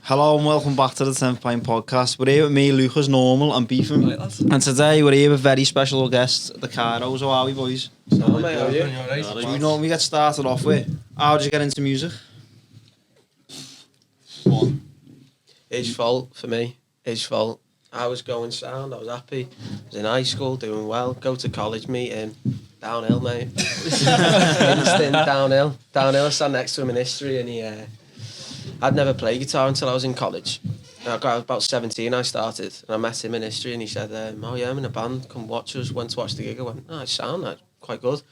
Hello and welcome back to the 10th Pint Podcast. We're here with me, Lucas, Normal and Beefing. And today we're here with very special guest, the Kairos. How are we, boys? How are you? We normally get started off with, how did you get into music? His fault for me. His fault. I was going sound, I was happy. I was in high school, doing well. Go to college meeting. Downhill, mate. Instant downhill. Downhill, I sat next to him in history and I'd never played guitar until I was in college. I got about 17, I started, and I met him in history and he said, oh yeah, I'm in a band, come watch us. Went to watch the gig, I went, it sound quite good.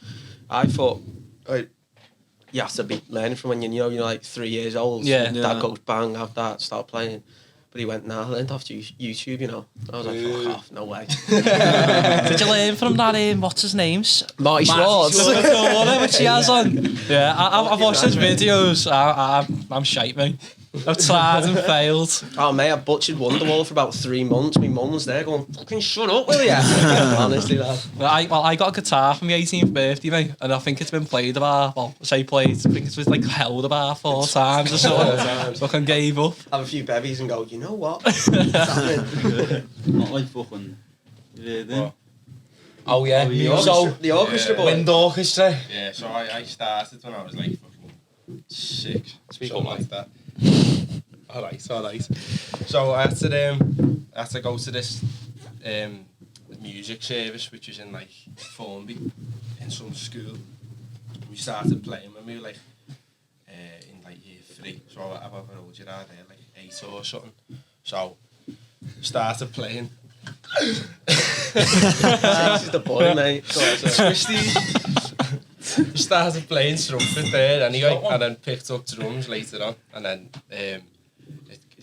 I thought, you have to be learning from when you're like 3 years old. That goes bang, have that, start playing. But he went, I learned off YouTube, I was like, fuck off, no way. Did you learn from that, what's his name? Marty Schwartz. Which he has on. Yeah, I've watched his videos. I'm shite, mate. I've tried and failed. Oh, mate, I butchered Wonderwall for about 3 months. My mum's there going, fucking shut up, will ya? Honestly, lad. I got a guitar for my 18th birthday, mate, and I think it's been played about, I think it was like held about 4 times or so. Fucking gave up. Have a few bevies and go, you know what? Not like fucking... Oh yeah, the orchestra boy. Wind orchestra. Yeah, so I started when I was like fucking 6, something like that. Alright. So I had to go to this music service, which was in like Formby, in some school. We started playing when we were like in like year 3. So I've an old year out there, like 8 or something. So started playing. This is the boy, mate. Started playing trumpet there anyway, and then picked up drums later on, and then it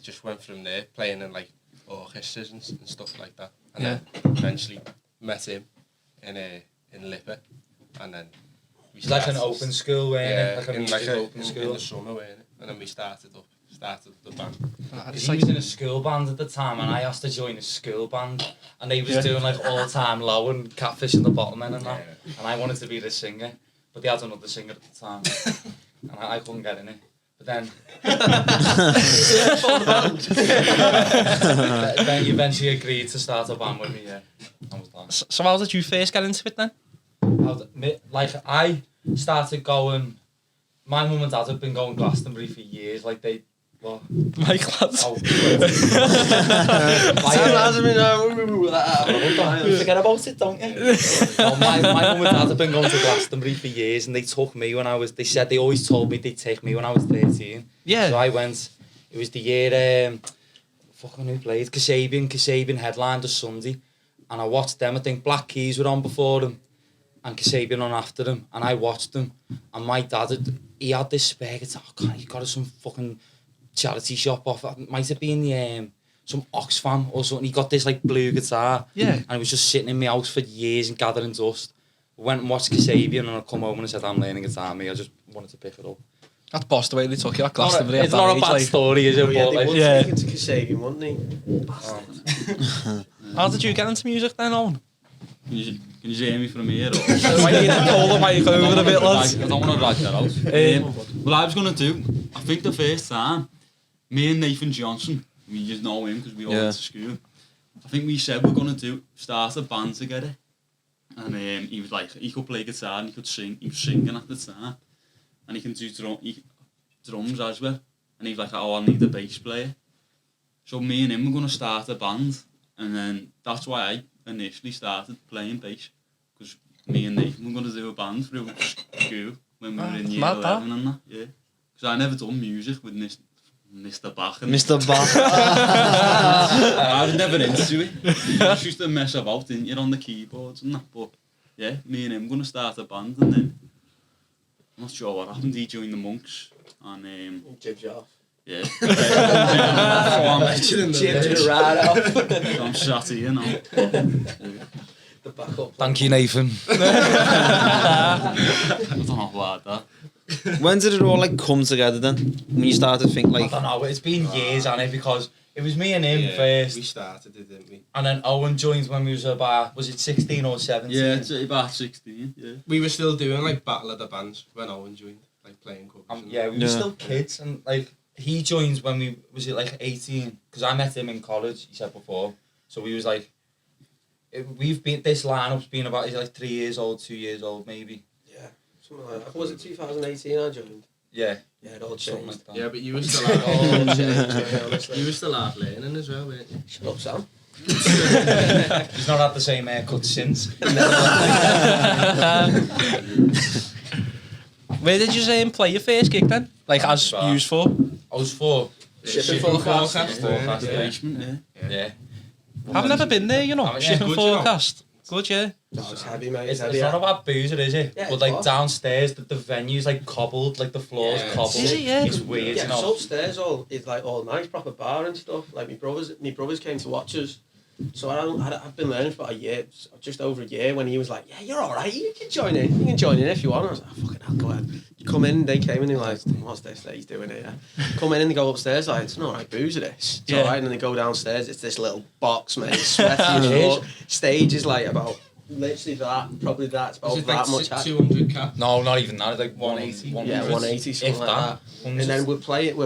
just went from there, playing in like orchestras and stuff like that, and then eventually met him in Lippe, and then we started, like an open school, like in open school in the summer, and then we started the band. He was in a school band at the time, and I asked to join a school band, and they was doing like all time low and Catfish and the Bottlemen and that, and I wanted to be the singer, but they had another singer at the time, and I couldn't get in it. But then, then he eventually agreed to start a band with me. Yeah, I was done. So how did you first get into it then? I started going. My mum and dad have been going Glastonbury for years. Like they. What? My class. Oh. Forget about it, don't you? My mum and dad have been going to Glastonbury for years, and they took me when I was. They said they always told me they'd take me when I was 13. Yeah. So I went. It was the year. Fucking who played? Kasabian headlined a Sunday, and I watched them. I think Black Keys were on before them, and Kasabian on after them, and I watched them. And my dad had this spare guitar. He got us some fucking charity shop off. It might have been some Oxfam or something. He got this like blue guitar. Yeah. And it was just sitting in my house for years and gathering dust. Went and watched Kasabian, and I come home and I said, I'm learning guitar, mate. I just wanted to pick it up. That's boss the way they took you at Glastonbury. It's not a bad story, is it? Yeah, they But, would yeah. take it to Kasabian, wouldn't they? How did you get into music then, Owen? Can you hear me from here? Or? Might need to pull the mic over a bit, lads. I don't want to drag that out. What I was going to do, I think the first time, me and Nathan Johnson, we just know him because we all went to school. I think we said we're going to start a band together. And he was like, he could play guitar and he could sing. He was singing at the time. And he can do drums as well. And he was like, I need a bass player. So me and him were going to start a band. And then that's why I initially started playing bass. Because me and Nathan were going to do a band through school when we were in year 11 and that. Yeah. Because I never done music with Mr. Bach. Mr. Bach. I was never into it. I used to mess about, didn't you, on the keyboards and that. But yeah, me and him going to start a band, and then I'm not sure what happened. He joined the Monks, and Jibs you off. yeah. Jibs you right off. I'm sat here now. The backup. thank you, Nathan. I don't know about that. When did it all like come together then? When you started to think I like... don't know, it's been years, and because it was me and him first. We started it, didn't we? And then Owen joined when we was about, was it 16 or 17? Yeah, it's about 16, yeah. We were still doing like Battle of the Bands when Owen joined, like playing covers. Yeah, we were still kids, and like he joined when we was it like 18 because I met him in college. He said before, so we was like, we've been this lineup's been about like 3 years old, 2 years old maybe. Yeah, something like that. Was it 2018 I joined? Yeah, It all something changed. like that. Yeah, but you were still It all out. changed, mate, honestly. You were still out learning as well, weren't you? Shut up, Sam. He's not had the same haircut since. Where did you play your first gig then? Like as Bar. used for? I was for Shipping forecast. forecast. The Yeah. basement, yeah. Yeah. I've never been there, you know. Yeah, Shipping good, you know. forecast. Good, yeah. Oh, it's heavy, mate. It's heavy. not about boozer, is it? Yeah, but it's like not. downstairs, the venue's like cobbled, like the floor's Yeah, cobbled. is it? Yeah. It's weird, Yeah, you it's know. upstairs it's like all nice, proper bar and stuff. Like my brothers came to watch us. So I've been learning for about a year, just over a year, when he was like, yeah, you're alright, you can join in. You can join in if you want. I was like, oh, fucking hell, go ahead. You come in, they came in, they're like, what's this that he's doing here? Come in and they go upstairs, like, it's not alright, booze of this. It's Yeah. alright, and then they go downstairs, it's this little box, mate, sweaty as It is. fuck. Stage is like about, literally that, probably that's about Was it that like much. 200 cap? No, not even that. It's like 180. 180. Yeah, 180, something If like that. And then we're playing,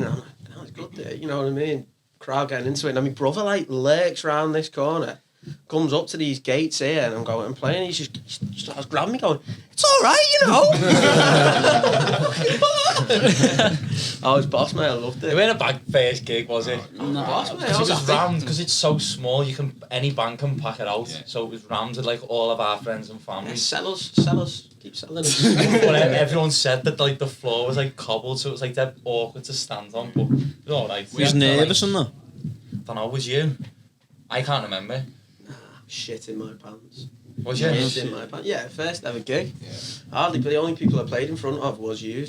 and I'm like, oh, it's good there, you know what I mean? Crowd getting into it, and my brother like lurks round this corner, comes up to these gates here, and I'm going and playing. He just starts grabbing me, going, "It's all right, you know." I was boss, mate. I loved It it. wasn't a bad first gig, was it? Boss, mate. I It was was happy. rammed because it's so small. Any band can pack it out. Yeah. So it was rammed with like all of our friends and Yeah, family. sell us, keep selling us. But everyone said that like the floor was like cobbled, so it was like dead awkward to stand on. But it was alright. He was nervous and that. Don't know. Was you? I can't remember. Shit in my pants. Was you? Shit in my pants. Yeah, first ever gig. Hardly, but the only people I played in front of was you.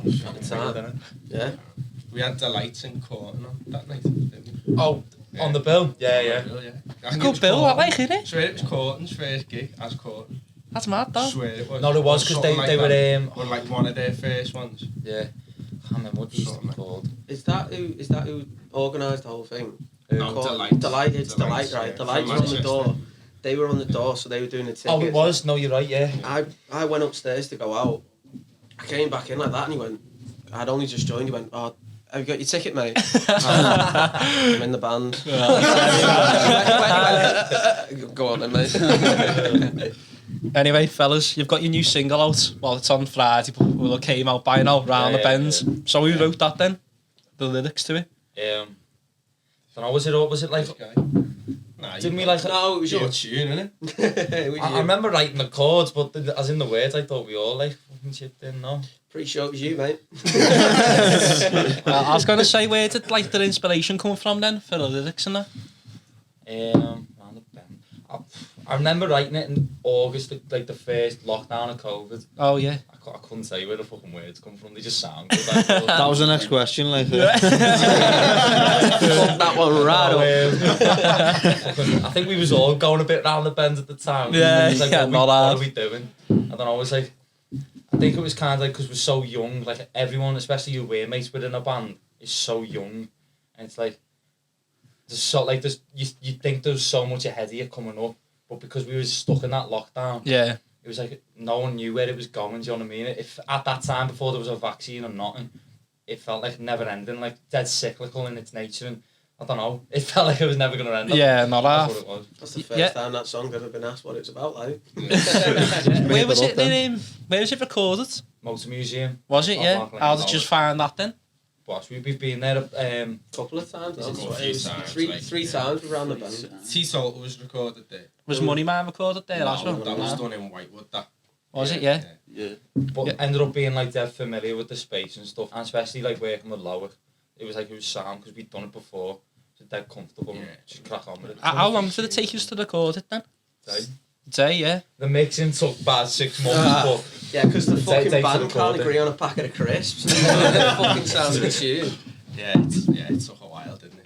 At the time. Yeah. We had the lights in Corton on that night, didn't we? Oh, on the bill. Yeah, yeah. I think it Good was bill, I Corton. like it, eh? Swear it was Corton's first gig as Corton. That's mad, though. Swear it was. No, it was because Something they like that. were Or like one of their first ones. yeah. I can't remember what these Something like- called. Is that who organised the whole thing? No, Called- Delight. Delight, it's Delight, Delight, right? yeah. Delight From was on the Manchester. door. They were on the door, so they were doing the tickets. Oh, it was. No, you're right. Yeah. I went upstairs to go out. I came back in like that, and he went, I'd only just joined. He went, oh, have you got your ticket, mate? I'm in the band. Go on then, mate. Anyway, fellas, you've got your new single out. Well, it's on Friday, but it came out by now, Round the Yeah, Bends. So who wrote that then? The lyrics to it? Don't know. Was it like? Nah, Didn't you- we like? No, it was Your your tune, innit? I remember writing the chords, but as in the words, I thought we all like fucking chipped in. No. Pretty sure it was you, mate. I was going to say, where did like the inspiration come from then for the lyrics and that? Round the Bend. I remember writing it in August, like the first lockdown of COVID. Oh yeah. I couldn't tell you where the fucking words come from. They just sound good. I thought. That was the next question. Like, Fuck that one right up. I think we was all going a bit round the bend at the time. Yeah, It was like, yeah, what not are hard. we doing? And then I was like, I think it was kind of like because we're so young, like everyone, especially your way mates within a band, is so young, and it's like you think there's so much ahead of you coming up, but because we were stuck in that lockdown, Yeah. it was like no one knew where it was going. Do you know what I mean? If at that time before there was a vaccine or nothing, it felt like never ending, like dead cyclical in its nature, and I don't know, it felt like it was never gonna end. Yeah, not That's half. what it was. That's the first Yeah. time that song's ever been asked what it's about, like. Where was it it up then? Where was it recorded? Motor Museum. Was it? Oh, Yeah. Mark Lane, How did you no. just find that then? Boss, we've been there. Couple of times. Couple That's of what it was. times, Three like, times around the band. T-Salt was recorded there. Was Money Man recorded there? That's No, one. that was done in Whitewood, that. Was it? Yeah. But Yeah. ended up being like dead familiar with the space and stuff, and especially like working with Lowick. It was sound because we'd done it before. So dead comfortable. And Yeah. just crack on with it. How long did it take you to record it then? Day. Day, yeah. The mixing took about 6 months, Yeah, because the Day- fucking day to band record can't it. agree on a packet of crisps. It fucking sounds of the tune. Yeah, it took a while, didn't it?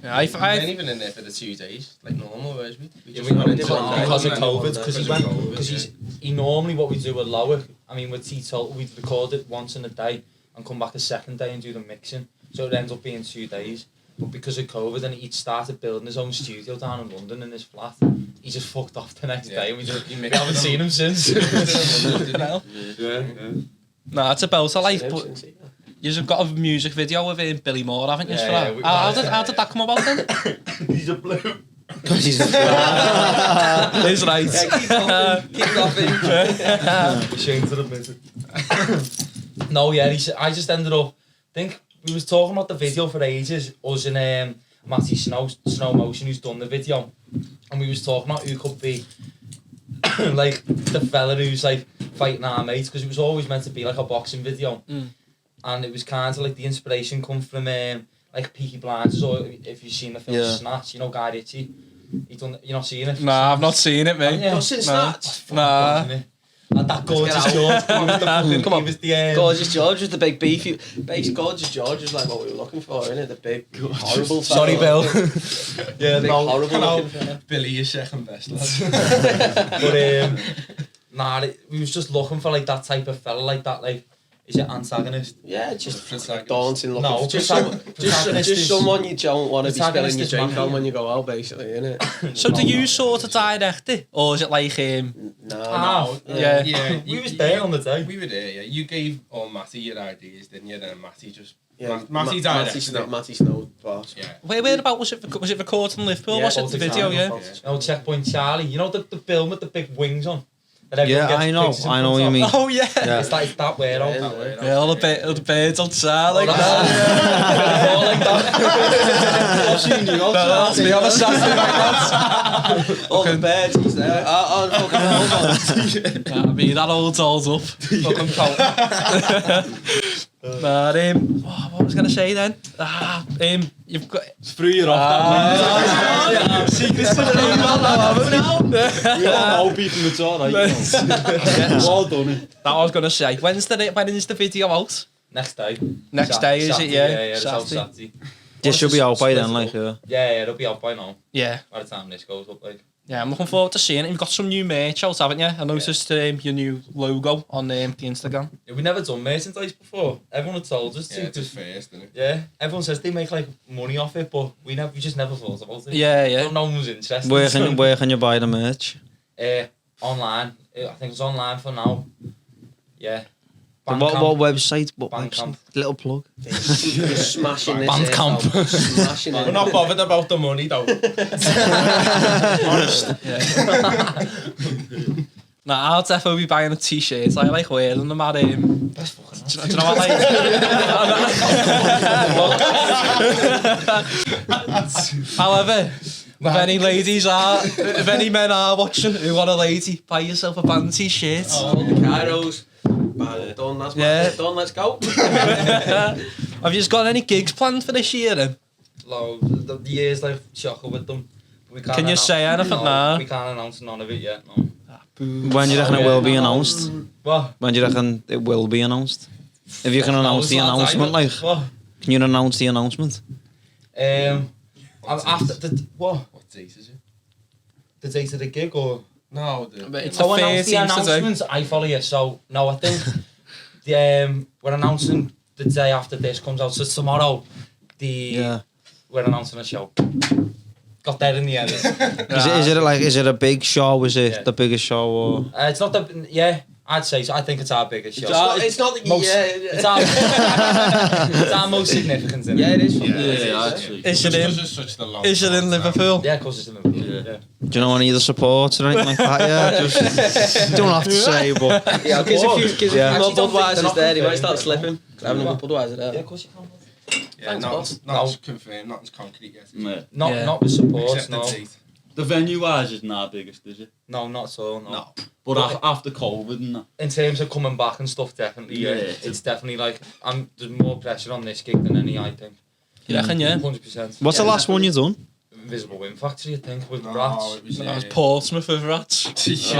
Yeah, We weren't even in there for the 2 days, like normal, whereas we Yeah, just we went went into one day. because of One COVID, day. because Because of COVID, he's he normally what we do with Lowick. I mean, with T-Total, we'd record it once in a day and come back a second day and do the mixing. So it ends up being 2 days. But because of COVID, and he started building his own studio down in London in his flat, he just fucked off the next day. We haven't seen him since. No, it's a belter life, but You've got a music video with Billy Moore, haven't you? Yeah, For that? How did that come about then? He's a blue. Because he's He's right. Keep laughing. Ashamed to admit it. No, yeah, I just ended up. I think we was talking about the video for ages. Us and Matty Snow Motion, who's done the video, and we was talking about who could be like the fella who's like fighting our mates, because it was always meant to be like a boxing video, and it was kind of like the inspiration come from like Peaky Blinders, or if you've seen the film Snatch, you know Guy Ritchie. You not seen it? Nah, I've not seen it, mate. Not since Snatch. Nah. And that gorgeous George, he was the fucking, Come on. he was the Gorgeous George was the big beefy. Basically, Gorgeous George was like what we were looking for, innit? The big, horrible fella. Sorry, Bill. Yeah, big, horrible Hello, looking fella. Billy is second best, lad. But we was just looking for like that type of fella, like that, like, is it antagonist? Yeah, just Protagonist. dancing looking. No, just protagonist someone you don't want to be spilling your drink man, on when you go out, basically, innit? So do you sort of direct it, or is it like No. Yeah. Yeah, We was there on the day. We were there, yeah. You gave all Matty your ideas, didn't you? Then Matty just... Yeah, Matty directed it. Matty Snow, boss. Yeah. where about was it recorded in Liverpool? Yeah, Was it the video? Yeah. No, Checkpoint Charlie. You know the film with the big wings on? That everyone Yeah, gets I know. pictures in I know front what you of? mean. Oh yeah. Yeah. It's like that way out. Yeah, all the birds outside like that. All like that. I've seen you outside. That's me on a Saturday night. All the birds, he's there. I mean, that all dolls up. Fucking coat. But what was I gonna say then? You've got Threw you off that secrets to the game, haven't you? We all know people, it's alright. Well done it. That I was gonna say. When is the video out? Next day. Next day, is it? Saturday, Yeah. Yeah, it's out Saturday. Saturday. This should be out by then, Split like, it up. Yeah, it'll be out by now. Yeah. By the time this goes up, like. Yeah, I'm looking forward to seeing it. You've got some new merch out, haven't you? I noticed your new logo on the Instagram. Yeah, we never done merchandise before. Everyone had told us to. Yeah, it's first, isn't it? Yeah, everyone says they make like money off it, but we just never thought about it. Yeah. No one was interested. where can you buy the merch? Online. I think it's online for now. Yeah. What website? What Bandcamp. website? Little plug. Smashing this. Bandcamp. Smashing We're it. not bothered about the money, though. Honest. Nah, I'll definitely be buying a t-shirt. I like wearing them at do you know what However, if any men are watching who want a lady, buy yourself a band t-shirt. Oh, the Kairos. Done, that's Yeah. done, let's go. Have you just got any gigs planned for this year then? The year's like shocker with them. We can't Can you say anything now? We can't announce none of it yet, no. When do you reckon it will be announced? What? When do you reckon it will be announced? If you can announce the announcement, like, What? can you announce the announcement? After the what? What date is it? The date of the gig or? No, It's So the announce the 13th today. announcements. I follow you. So no, I think we're announcing the day after this comes out. So tomorrow, we're announcing a show. Got that in the end. Is it a big show? Is it Yeah. the biggest show? Or? It's not the I'd say so. I think it's our biggest show. It's not Most- yeah. It's our, it's our most significant. Isn't it? Yeah, it is. Yeah, actually. Is it in? Is it in Liverpool? Yeah, of course it's in Liverpool. Yeah. Do you know any of the supports or anything like that? Yeah, just don't have to say, but Yeah, gives a few Yeah. more Actually, don't think Budweisers they're there. He not might start confirmed. slipping. Having a Budweiser Yeah, there. of course you can. Yeah, Thanks, nothing's confirmed, nothing's concrete yet. Yeah. Not with supports. Except the No. date. The venue-wise isn't our biggest, is it? No, not so. No. No. But after COVID and that. In terms of coming back and stuff, definitely. Yeah, Yeah. it's definitely like there's more pressure on this gig than any. I think. You reckon, yeah? 100%. what's the last one you done? Invisible Wind Factory, I think, with No, Rats. it was... That was Portsmouth with rats. Yeah. it's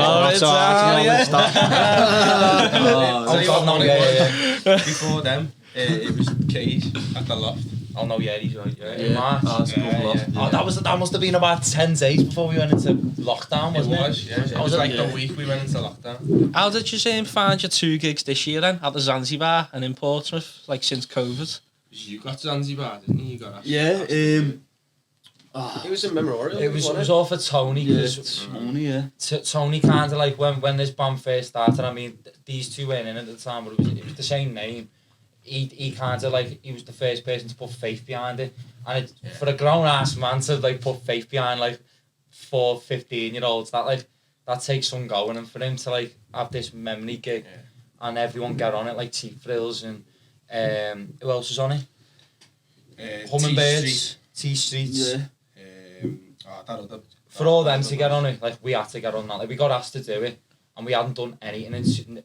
Oh, God, no, yeah. Before them, it was Cage at the Loft. Oh no, yeah, he's right. Yeah, in Yeah. March. Oh, it's a good loft. Oh, that must have been about 10 days before we went into lockdown, It wasn't it? was, yeah. It was like the week we went into lockdown. How did you find your 2 gigs this year then? At the Zanzibar and in Portsmouth, like since COVID? You got Zanzibar, didn't you? You got Yeah, It was a memorial. It was all for Tony, because Tony, yeah. Tony kind of like when this band first started. I mean, these two weren't in at the time, but it was the same name. he kind of like, he was the first person to put faith behind it. And for a grown-ass man to like put faith behind like 4 15-year-olds, that takes some going. And for him to like have this memory gig and everyone get on it, like Cheap Thrills and who else was on it? Hummingbirds, T Streets. For all them to get on it, like we had to get on that. Like we got asked to do it, and we hadn't done anything in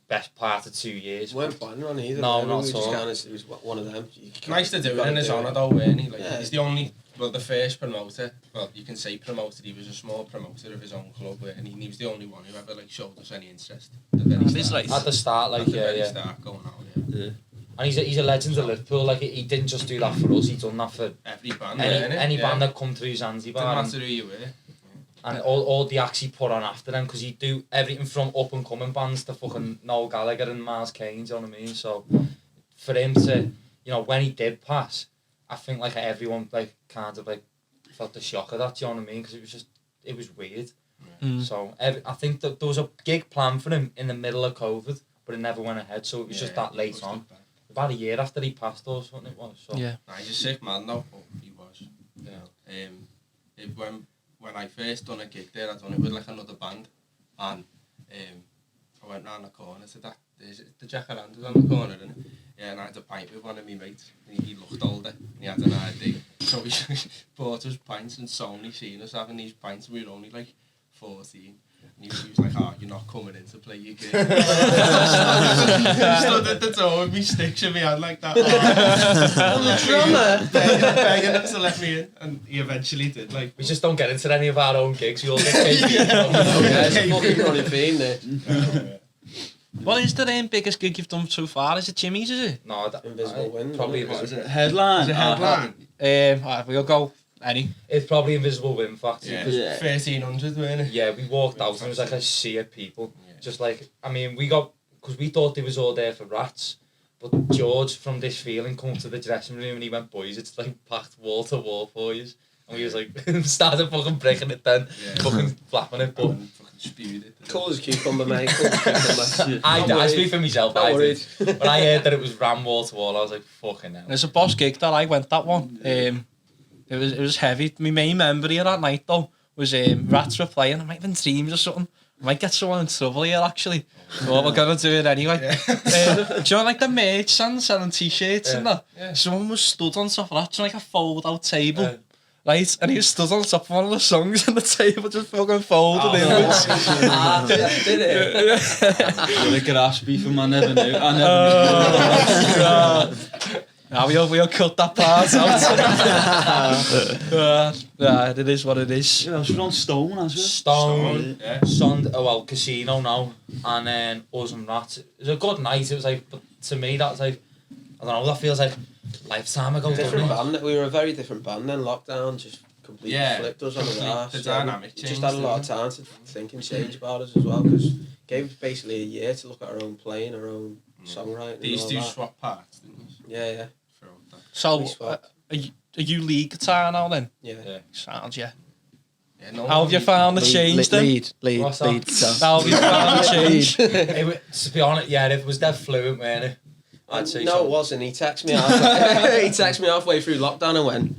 best part of 2 years. We weren't planning on either. No, not we at all. It was one of them. Nice to do it in his honour though, weren't he? Like, he's the only, well, the first promoter, well, you can say promoted, he was a small promoter of his own club, and he was the only one who ever like showed us any interest at the very start. At the start, like, Start going out, And he's a legend of Liverpool. Like he didn't just do that for us; he done that for every band, any band that come through Zanzibar. Didn't matter who you were. And all the acts he put on after them, because he'd do everything from up and coming bands to fucking Noel Gallagher and Miles Kane, do you know what I mean? So for him to, you know, when he did pass, I think like everyone like kind of like felt the shock of that, do you know what I mean? Because it was weird. So I think that there was a gig planned for him in the middle of COVID, but it never went ahead. So it was just that late on. About a year after he passed or something it was. So. Yeah. Nah, he's a sick man though, but he was. When I first done a gig there, I done it with like another band, and I went round the corner to that, the Jacaranda's on the corner, isn't it? Yeah, and I had a pint with one of my mates, and he looked older, and he had an ID, so he bought us pints, and Sony seen us having these pints, and we were only like 14. And he was like, oh, you're not coming in to play your gig. Stood at the door with me sticks in my hand like that. I'm the drummer! begging him to let me in, and he eventually did. Like, we just don't get into any of our own gigs, we all get KP. It's a fucking running theme there. What is the biggest gig you've done so far? Is it Jimmy's, is it? No, Invisible Wind. Probably Is it Headline? Is it Headline? Alright, we'll go any. It's probably Invisible Wind, in fact. Yeah, Yeah. 1,300, weren't it? Yeah, we walked out and it was like a sea of people. Just like, I mean, because we thought they was all there for rats, but George from This Feeling come to the dressing room and he went, boys, it's like packed wall to wall for you. And we was like, started fucking breaking it then, fucking flapping it, but... Fucking spewed it. Cool as cucumber, mate. Cool as cucumber. I speak for myself, Not I worried. did. When I heard that it was ram wall to wall, I was like, fucking hell. There's a boss gig that I went that one. It was heavy. My main memory of that night though was Rats were playing. I might have been Dreams or something. I might get someone in trouble here actually. But we're gonna do it anyway. Do you know like the merch stand selling t-shirts and that? Yeah. Someone was stood on top of that, like a fold out table. Right, and he was stood on top of one of the songs and the table just fucking folded inwards. Did it? You're a grass beefer, I never knew. I never knew. Now we'll cut that part out. It is what it is. Yeah, was on Stone as well. Stone, yeah. well, Casino now, and then us and Rats. It was a good night, it was like, but to me that was like, I don't know, that feels like lifetime ago. Different band. We were a very different band then. Lockdown just completely flipped us on the arse. The dynamic changed. Just had a lot of time to think and change about us as well, because gave us basically a year to look at our own playing, our own songwriting. These and two all that. swap parts, didn't they? Yeah. So, are you lead guitar now then? Yeah. Sounds, yeah. Yeah, no How have you found the change then? Lead. What's that? So. How have you found the change? To be honest, yeah, it was dead fluent, weren't it? I'd say No, so. it wasn't. He texted me halfway. He texted me halfway through lockdown and went,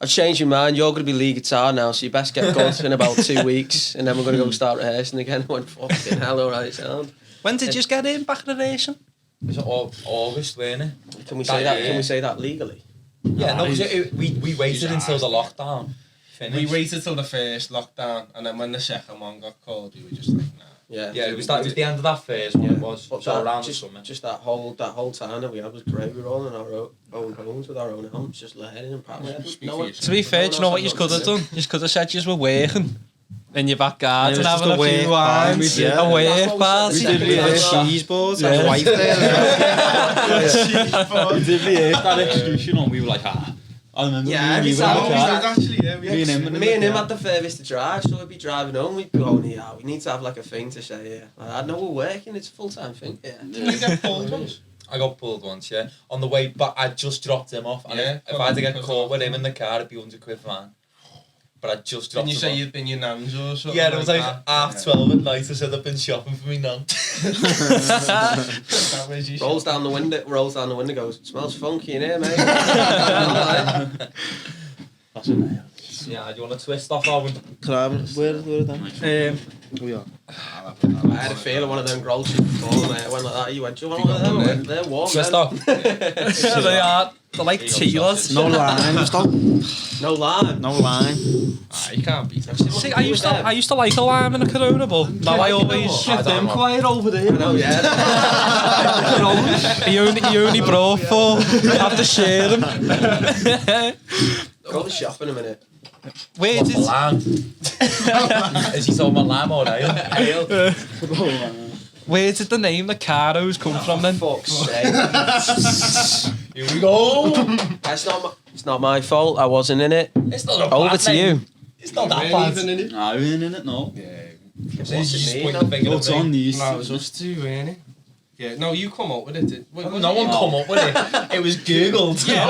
I've changed your mind. You're going to be lead guitar now, so you best get going in about 2 weeks, and then we're going to go start rehearsing again. I went, fucking hell, alright, sound. When did you get in back in the nation? It was August, weren't it? Can we say that? Can we say that legally? Yeah, no, 'cause we waited until the lockdown finished. We waited till the first lockdown, and then when the second one got called, we were just like, nah. Yeah. Yeah, it was the end of that first one. It was But so that, around just, the summer. just that whole time that we had was great. We were all in our own homes with our own amps, just learning and practicing. To be fair, do you know what you could have done? You could have said you were working in your back garden having a few wines, a work party. We did cheese boards, and his wife there. We did that excursion on, we were like, I remember Yeah, we were in the car. Actually, yeah, Me and him. Me and him had the furthest to drive, so we'd be driving home. We'd be going, yeah, we need to have like a thing to say. Yeah, I know we're working. It's a full-time thing. Yeah. Didn't you get pulled once? I got pulled once, yeah. On the way back, I just dropped him off. And Yeah, if I had to get caught with him in the car, it'd be £100 fine. but I just Didn't dropped you them say off. you'd been your nan's or something? Yeah, it was like that? 12:30 at night. I said I've been shopping for me nan. That was you Rolls down the window, goes, smells funky in here, mate. That's a nail. Yeah, do you want to twist off, Alvin? Where then? We are. I had a feeling one of them grolls before, mate. I went like that. You went, do you want one of them? They're warm. Twist man. off. They are. They're like tealers. No lime, stop. No lime. No lime. You can't beat that. See, I used to like a lime in a Corona, but now I always... I don't know. quiet over there. I know, yeah. He only brought 4. Have to share them. Go to the shop in a minute. Where What's did... the lamb? Is he talking about lamb or ale? Where did the name the Kairos come from then? Fuck's sake. Here we go. It's not my fault. I wasn't in it. It's not a Over bad to name. you. It's not that We're bad. even in it. Nah, we ain't in it, no. Yeah. What's You it just mean? point the finger What's at me. on these? No, it was us two, weren't it? Yeah, no, you come up with it. No one come up with it. It was Googled. Yeah,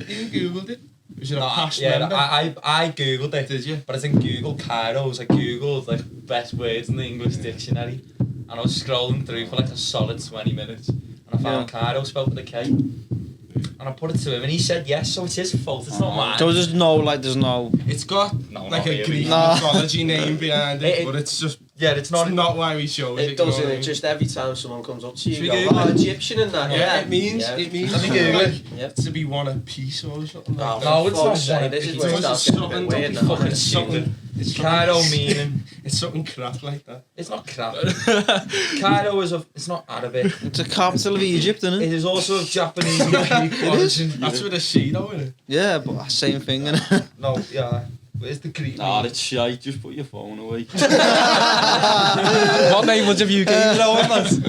you Googled it. Was it a past member? I Googled it. Did you? But I think Google Kairos. I Googled like best words in the English dictionary, and I was scrolling through for like a solid 20 minutes, and I found Kairos spelled with a K, and I put it to him, and he said yes. So it's his fault. It's not mine. So there's no, there's no... It's got No, like not a really. Greek No. mythology name behind it, It- but it's just Yeah, it's not. why we chose it. It you know doesn't. what I It mean? just every time someone comes up to you, Should you we go, Google oh, it? Egyptian and that. Yeah, it means Yeah. it means Let me Google it. Yep. to be one of peace or something. Oh, Like No, that. it's not fuck's sake, one. This is It's where it just starts getting a something bit weird don't be now. fucking It's something. It's Cairo meaning. It's something crap like that. It's not crap. Cairo is it's not Arabic. It's a capital of Egypt, isn't It it? is also of Japanese and Greek origin. That's with a C though, isn't it? Yeah, but same thing, innit? No, yeah. Where's the Greek? Nah, it's shite. Just put your phone away. What name would you give Rowan, lads?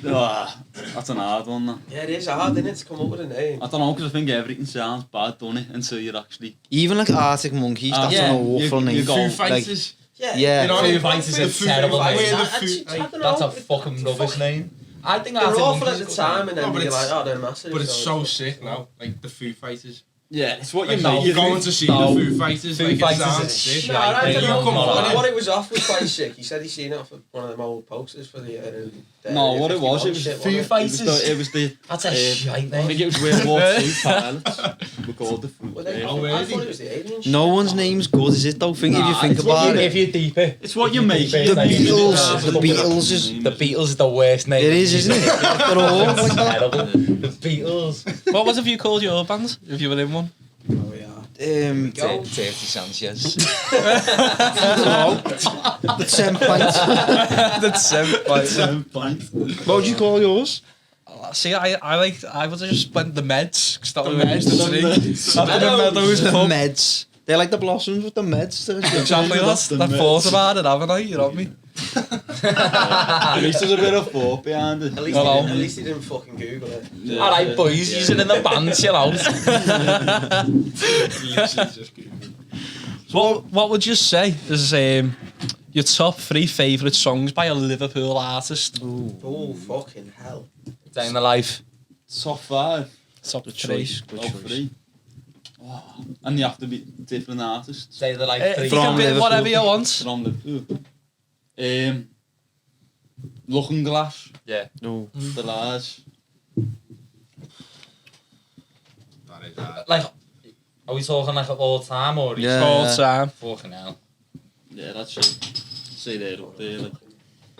Ah, that's an hard one, that. Yeah, it is hard, isn't it, to come up with a name. I don't know, because I think everything sounds bad, don't it? Until you're actually... Even like Arctic Monkeys, that's yeah, an awful you name. go- Foo Like, Fighters. yeah. You know, Foo Fighters is a terrible name. That's a fucking rubbish name. I think They were Arctic awful at Monkeys the is time, and No, then but you're it's- like, oh, they're massive. But it's so it's- sick now, like the Foo Fighters. Yeah, it's what Like, you make you're it. going to see No. the Foo Fighters, Foo like Fighters it sounds is sick. shit. No, I don't You know. come on. What it was off was quite sick. He said he's seen it off of one of them old posters for the. No, what it was, shit, Foo wasn't it? Fighters. It was the... That's a shite I name. think it was World War II pilots. We called the Foo Were they? Oh, I really? thought it was the aliens. No one's name's good, is it though? If you think it's what about you- it. If you deep it, It's what you make. The Beatles is... the Beatles is the worst name. It is, isn't it? They're all like It's that. terrible. The Beatles. What was if you called your band, if you were in one? Oh, yeah. Dirty Sanchez. The 10 pints. That's What would you call yours? See, I would have just went the meds, because that The would have Meds, the the drink. Meds. After the meadows The pub. meds. They're like the blossoms with the meds. Exactly, lads. The I've Meds. thought about it, haven't I? You know me? At least there's a bit of thought behind it. At least, Hello. at least he didn't fucking Google it. Yeah. Alright, boys, you're in the band, chill out. What would you say is your top 3 favourite songs by a Liverpool artist? Oh, fucking hell. Day in the life. Top 5. Top Good 3. choice. Good Top choice. 3. Oh, and you have to be different artists. Day in the life. You Three. From can be Liverpool. whatever you want. From the... Looking Glass. Yeah. No. The Lads. That is hard. Like, are we talking like all time or? Yeah. All time. Fucking hell. Yeah, that's it. See there up there. Like,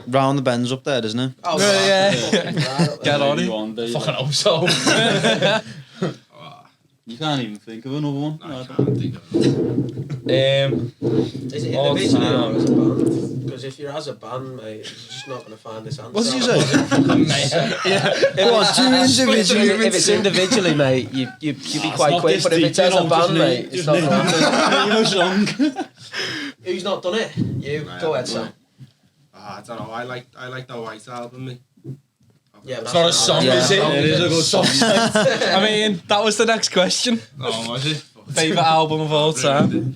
Round the bends up there, isn't it? Oh, Yeah. fucking right up Get there. on it. one day, Fucking like, hope so. you can't even think of another one. I can't think of it. Is it All individually time. or as a band? Because if you're as a band, mate, you're just not going to find this answer. What did you say? Go on, two individually. If it's individually, mate, you'd be It's quite not quick. this But if deep, it's as you a know, band, just mate, name- it's just not going to happen. Your song. Who's not done it? You. Right, Go ahead, yeah. Sam. I don't know. I like the White Album, mate. Yeah, but It's not a song, Yeah. is it? It is a good song. I mean, that was the next question. Oh, was it? Favourite album of all time?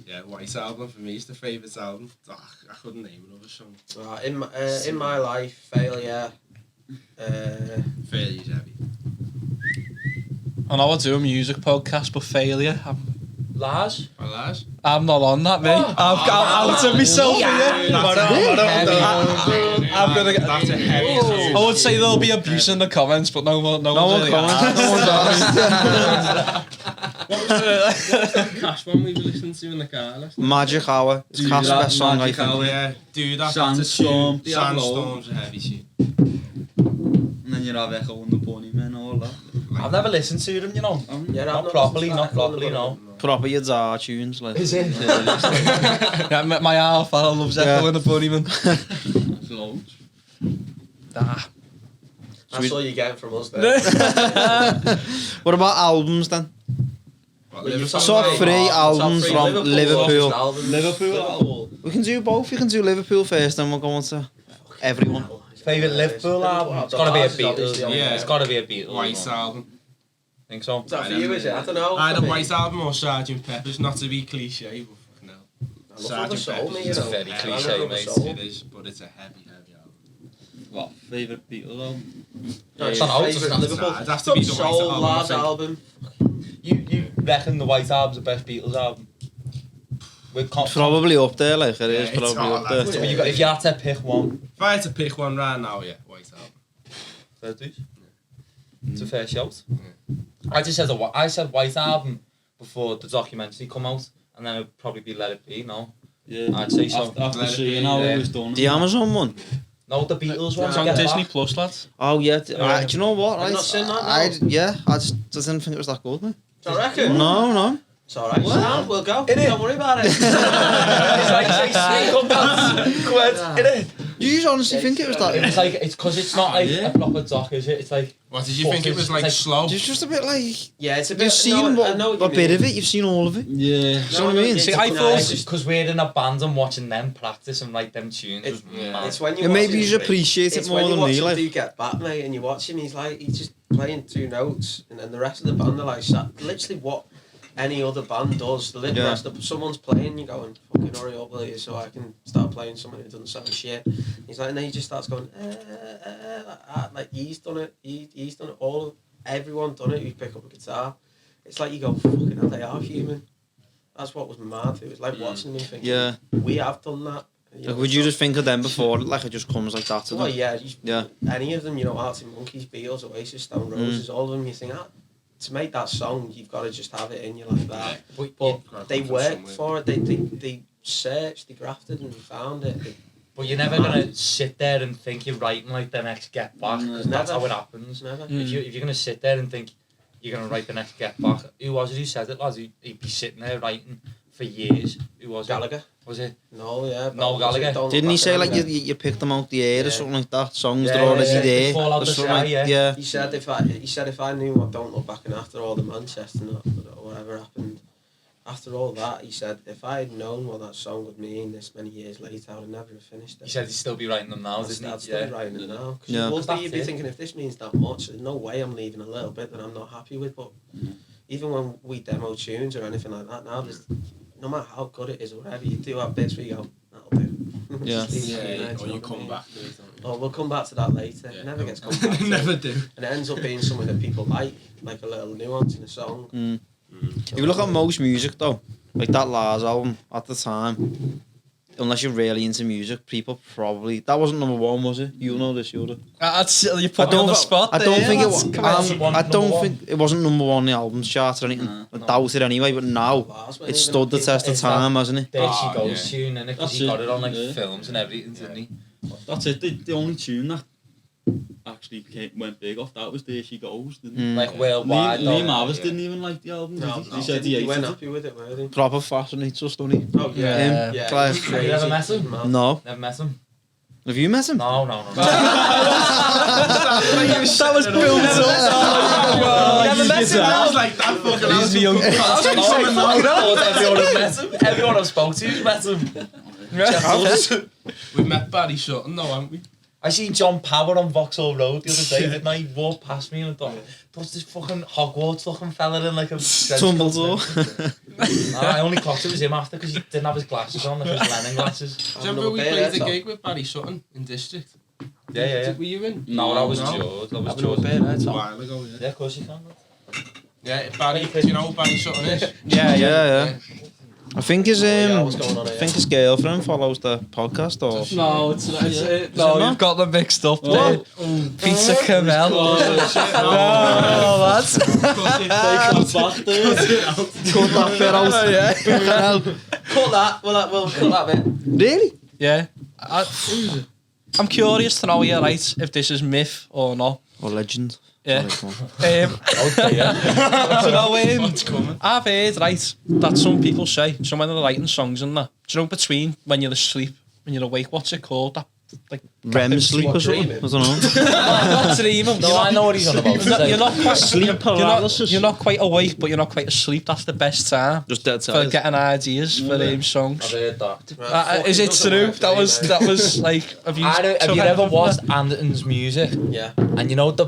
Yeah, White Album for me is the favourite album. Oh, I couldn't name another song. In my life, failure. Failure's heavy. I know I do a music podcast, but failure. Lars? Lars? I'm not on that, mate. I'm out of myself here. I'm gonna get... That's a heavy I would say there'll be abuse in the comments, but no one comments. Cash one we were listening to in the car last night. Magic Hour. It's Cash's best song, I think. Yeah, dude, that's Sandstorm, Sandstorm's a heavy tune. And then you'd have Echo and the Bunnymen and all that. I've never listened to them, you know. Yeah, Not properly, no. Proper Yadzar tunes, like. Is it? Yeah, my half father loves Echo and the Bunnymen. That's loads. That's all you're getting from us then. What about albums then? Top 3 albums from Liverpool. Liverpool. We can do both. You can do Liverpool first, then we'll go on to everyone. Favourite Liverpool album? It's gotta be a Beatles. Yeah. It's gotta be a Beatles. White album. Think so? Is that for you, is it? I don't know. Either White Album or Sgt. Pepper's, not to be cliche, but fucking hell. I love Rubber Soul, mate, you It's know. very I cliche, love Rubber mate. Soul. It is, but it's a heavy album. What, favourite Beatles album? No, it's It's not favourite out, Liverpool. It'd have to be the White Soul, Album, Lars I think. album. You reckon the White Album's the best Beatles album? With Probably up there, like it is it's probably hard, up there. that. But if you had to pick one, If I had to pick one right now, yeah, White Album. it's a fair shout. I said White Album before the documentary come out, and then it'd probably be Let It Be. No, Yeah. I'd say so. After seeing how it was done. The Amazon one? No, the Beatles one. It's on Disney Plus, lads. Oh yeah. Do you know what? I've not seen that, no. I just didn't think it was that good, mate. Do you reckon? No. It's alright, Sam, we'll go. Don't worry about it. It's like sneak up that. You honestly think it was that? It's like it's because it's not like a proper doc, is it? It's like. What, did you think it was like slow? It's just a bit like Yeah, it's a bit... you've seen a bit of it. You've seen all of it. Yeah. Do you know what I mean? See, I thought... Because we're in a band and watching them practice and like them tunes. Was mad. It's when you Yeah, maybe watch you should appreciate it it's more when than you me. watch him Like, do Get Back, mate, and you watch him, he's just playing 2 notes, and then the rest of the band are like literally what any other band does. The Yeah. rest of someone's playing, you're going, fucking hurry up, will you, so I can start playing something who doesn't sound shit. He's like, and then he just starts going, like he's done it. He's done it all. Everyone done it. You pick up a guitar. It's like you go, fucking hell, they are human. That's what was mad. It was like watching them thinking, yeah. we have done that. Like, would you just think of them before? Like it just comes like that to Well, them. yeah, Yeah. any of them, you know, Arctic Monkeys, Beatles, Oasis, Stone Roses, all of them, you think, to make that song, you've got to just have it in you like that. But they worked for it, they searched, they grafted, and they found it. But you're never gonna sit there and think you're writing like the next Get Back, because that's Never. how it happens. Never. If you're gonna sit there and think you're gonna write the next Get Back, who was it who said it, lads? He'd be sitting there writing for years. Who was Gallagher. it? Was it? No, yeah. No, Gallagher. Didn't he say like you picked them out the air or something like that? Songs Yeah, that are already yeah, there. Fall Out or the something Sky, like- yeah. He said if I knew what Don't Look Back, and after all the Manchester and whatever happened, after all that, he said if I had known what that song would mean this many years later, I would never have finished it. He said he'd still be writing them now, I'd didn't he? still be writing it now. Because Yeah. you'd be thinking, if this means that much, there's no way I'm leaving a little bit that I'm not happy with. But even when we demo tunes or anything like that now, there's, no matter how good it is or whatever, you do have bits where you go, that'll do. Yeah. Just leave it there, Or do you know what I come mean? back to it. Oh, we'll come back to that later. Yeah, It never no. gets come back to. Never do. And it ends up being something that people like a little nuance in a song. If you look at most music though, like that Lars album at the time, unless you're really into music, people probably that wasn't number 1, was it? You know this, Yoda. You put me on the spot. I don't there, think it lads. was. Come on. I don't think it wasn't number 1 on the albums chart or anything. I doubt it anyway. But now Lars wasn't it even stood the up test of It's time, hasn't it? There Oh, She Goes yeah. tune, innit? Because That's he got it. it on like Yeah. films and everything, didn't he? That's it. The only tune that actually went big off that was There She Goes. Didn't it? Like worldwide. Liam though. Harris didn't even like the album. No, Did he? He said he he hated went it. happy with it, weren't he? Proper fascinates us, doesn't he? Oh yeah, Him, yeah. Clive. He's crazy. You ever met him? Man. No. Never met him? Have you met him? No. That was built up. Never met him. I was like, that fucking He's the young Everyone I've spoke to has met him. We met Barry Sutton though, haven't we? I seen John Power on Vauxhall Road the other day, didn't I? He walked past me and I thought, what's this fucking Hogwarts looking fella in like a... Dumbledore. I only clocked it was him after because he didn't have his glasses on, like his Lennon glasses. Do you remember we played the gig with Barry Sutton in District? Yeah. Were you in? No, that was No. George. That was Having a George. beer there, A Tom. while ago, Yeah, of course you can. Yeah, Barry, do you know who Barry Sutton is? Yeah. I think his what's going on here? I think his girlfriend follows the podcast or. No, it's no, you've got them mixed up there. Peter Camel. No, lads. Cut Cut that bit out. Yeah. Cut that. We'll cut that bit. Really? Yeah. I'm curious to know, right, if this is myth or not. Or legend. Yeah. Okay, yeah. Do you know, I've heard, right, that some people say, when they're writing songs and that, do you know, between when you're asleep, when you're awake, what's it called? That, like, REM sleep or something? I don't know. not dreaming. No, I know what he's on about. You're not quite Sleep paralysis. You're not quite awake, but you're not quite asleep. That's the best time Just dead for tired. getting ideas for I've songs. heard that. Is it true? That was like. Have you ever watched Anderton's music? Yeah. And you know the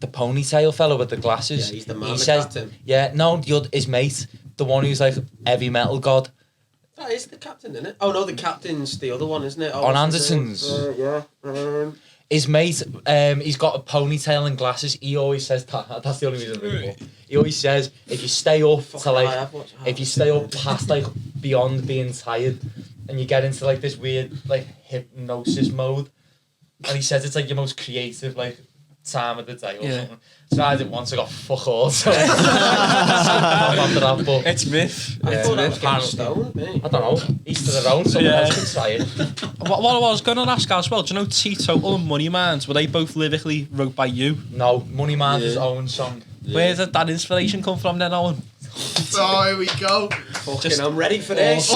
ponytail fellow with the glasses? Yeah, he's the man, He the says, captain. yeah, no, his mate, the one who's like heavy metal god. That is the captain, isn't it? Oh no, the captain's the other one, isn't it? Oh, On what's his name? Anderton's. Yeah. His mate, he's got a ponytail and glasses. He always says that. That's the only reason I bring it up. He always says if you stay up to like, if you stay up past like beyond being tired, and you get into like this weird like hypnosis mode, and he says it's like your most creative like time of the day or something. Tried it once, I got fuck all. So after that, but It's myth. I thought that was getting Apparently. stoned, mate. I don't know. Each to their own. Someone Yeah. else can try it. What I was going to ask as well, do you know Teetotal and Money Man's, were they both lyrically wrote by you? No, Money Man's his own song. Where did that inspiration come from then, Owen? Oh, here we go. Fucking, I'm ready for this.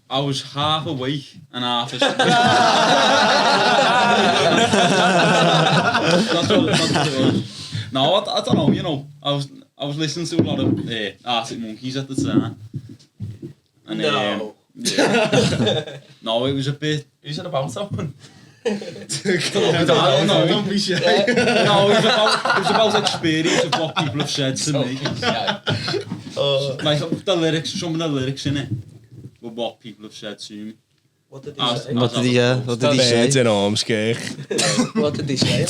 I was half awake and half asleep. That's what it was. No, I don't know. You know, I was listening to a lot of Arctic Monkeys at the time. And, No. yeah. No, it was a bit. Who's it about, someone? Don't be shy. No, it was about experience of what people have said to me. Like the lyrics, some of the lyrics in it were what people have said to me. What did he say? What did he say? Birds in Ormskirk. What did he say?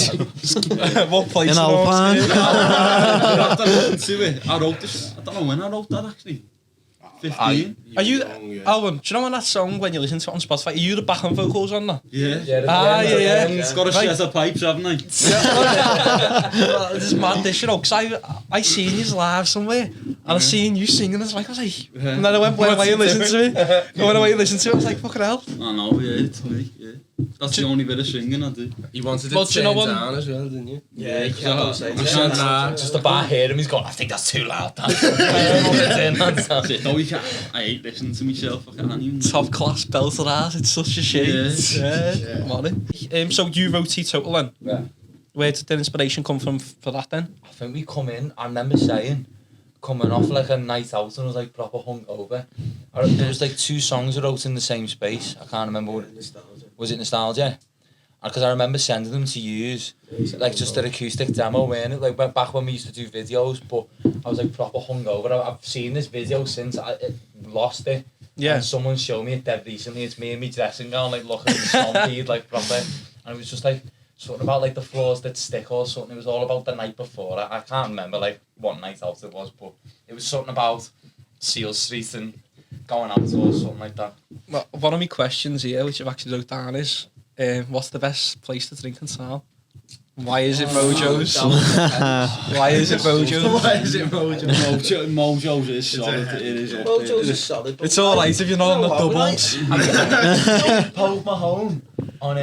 What place In in Alpine. After I listened to it, I wrote this. I don't know when I wrote that actually. 15. Are you, Owen, do you know on that song when you listen to it on Spotify, are you the backing vocals on that? Yeah. Yeah. Got a set of pipes, haven't I? Well, this is mad, this, you know, because I seen you live somewhere, and I seen you singing, I was like, and then I went away and listened to it. I went away and listened to it, I was like, fucking hell. I know, yeah, it's me, yeah. That's the only bit of singing I do. You wanted Well, to do you know turn what? down as well, didn't you? Yeah, he kept on saying that. Nah. Just about hear him, he's going, I think that's too loud. That's it, though, I hate listening to myself, I can't even. Top class belter ass, it's such a shame. Yeah. Money. So you wrote Teetotal then? Yeah. Where did the inspiration come from for that then? I think we come in, I remember saying, coming off like a night out and I was like proper hungover. There was like 2 songs I wrote in the same space. I can't remember what was it. Nostalgia? Because I remember sending them to use, like just an acoustic demo, weren't it? Like back when we used to do videos, but I was like proper hungover. I've seen this video since, I lost it. Yeah. And someone showed me it dead recently. It's me in my dressing gown, like looking at the song feed, like proper. And it was just like something about like the floors that stick or something. It was all about the night before. I can't remember like what night out it was, but it was something about Seal Street and going out or something like that. Well, one of my questions here, which I've actually wrote down, is what's the best place to drink in town? Why is it Mojo's? Why is it Mojo's? Why is it Mojo? Mojo's is solid, it is up there. Mojo's is solid. It's alright if you're not on the doubles. Poke Mahone on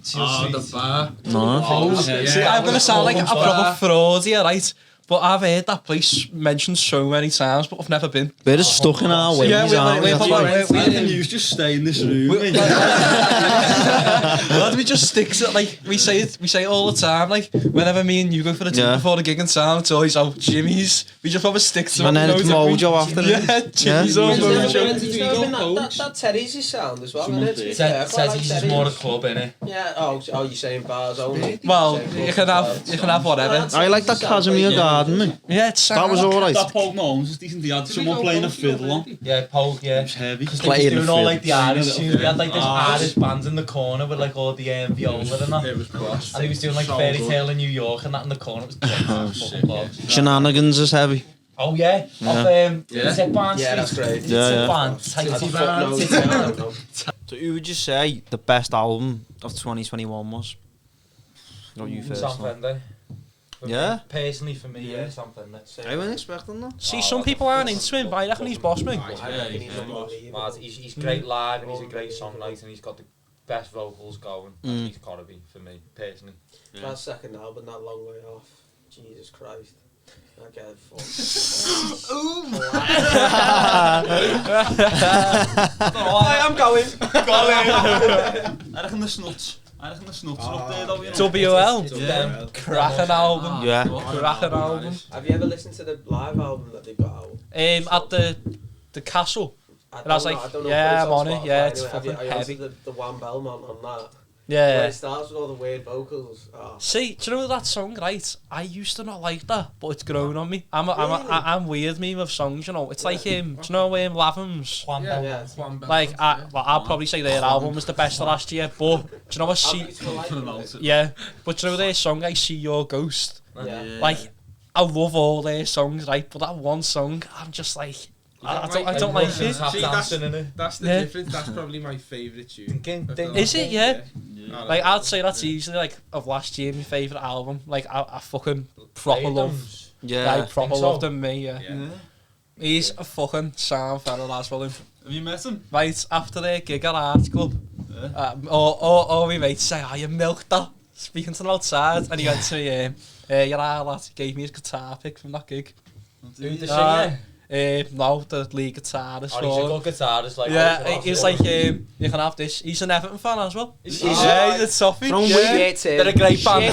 Seal Street. The bar. No. See, I'm going to sound like a proper fraud here, right? But I've heard that place mentioned so many times, but I've never been. We're just stuck in our ways, Yeah, aren't we? And you just stay in this room. Well, we just stick to like we say it all the time. Like whenever me and you go for the drink before the gig in town, it's always out Jimmy's. We just probably stick to And it. then it's Mojo after Yeah, Jimmy's or Mojo. He's never been that Teddy's his sound as well, isn't it? Says he's more a club, innit? Yeah, oh, you're saying bars only? Well, you can have whatever. I like that Casimir guy Pardon me. Yeah, it's That was alright. That Paul Mahomes was decent. He had someone playing a fiddle on. Yeah, Pogue, yeah. It was heavy. Because they was doing all like the Irish tunes. They had like this Ah. Irish band in the corner with like all the viola and that. It was class. And he was doing like So Fairy good. Tale in New York and that in the corner. It was great. Fucking boss. Shenanigans is heavy. Oh yeah, off Tip Band Yeah, that's Street. great. Yeah, Tip yeah. Band, Tighty Band. So who would you say the best album of 2021 was? Not you first. Sam no. Fender. For Yeah? me, personally for me, yeah, Sam Fender. I wasn't expecting that. See, some people aren't into him, but I reckon he's boss, mate. He's great live and he's a great songwriter and he's got the best vocals going. Mm. He's gotta be for me, personally. That second album, that long way off. Jesus Christ. I get it fucked. I'm going. I reckon the Snuts. I reckon the Snuts are up there though, you know. WL. Yeah. Cracking album. Yeah. Cracking album. Have you ever listened to the live album that they got out? At the castle. And I was like, I don't know yeah, if I'm on it. Spotify Yeah, it's anyway. Have you- fucking are you onto heavy. The One Belmont on that. Where Yeah. it starts with all the weird vocals. Oh. See, do you know that song, right? I used to not like that, but it's grown on me. I'm weird, me, with songs, you know. It's like, do you know, Lavins? Yeah. Like, I'll probably say their album was the best of last year, but do you know what? Yeah, but do you know their song, I See Your Ghost? Yeah. Like, I love all their songs, right? But that one song, I'm just like, I don't like it. Tap See, dancing in it. That's the Yeah. difference. That's probably my favourite tune. Is it? Yeah. I Like, I'd say that's easily, like, of last year, my favourite album. Like, I fucking proper love. Yeah. I proper think so. loved him, me, yeah. Yeah. He's a fucking sound fella as well. Have you met him? Right, after the gig at Arts Club, Yeah. all my mates say, you milked that. Speaking to them outside, and he went to me, your lad gave me his guitar pick from that gig. Who the singer? No, the lead guitarist. Oh, he's a good guitarist. Like, Yeah, he's like, you can have this. He's an Everton fan as well. Is Yeah, he? he's a toffee. From Shit, They're a great band.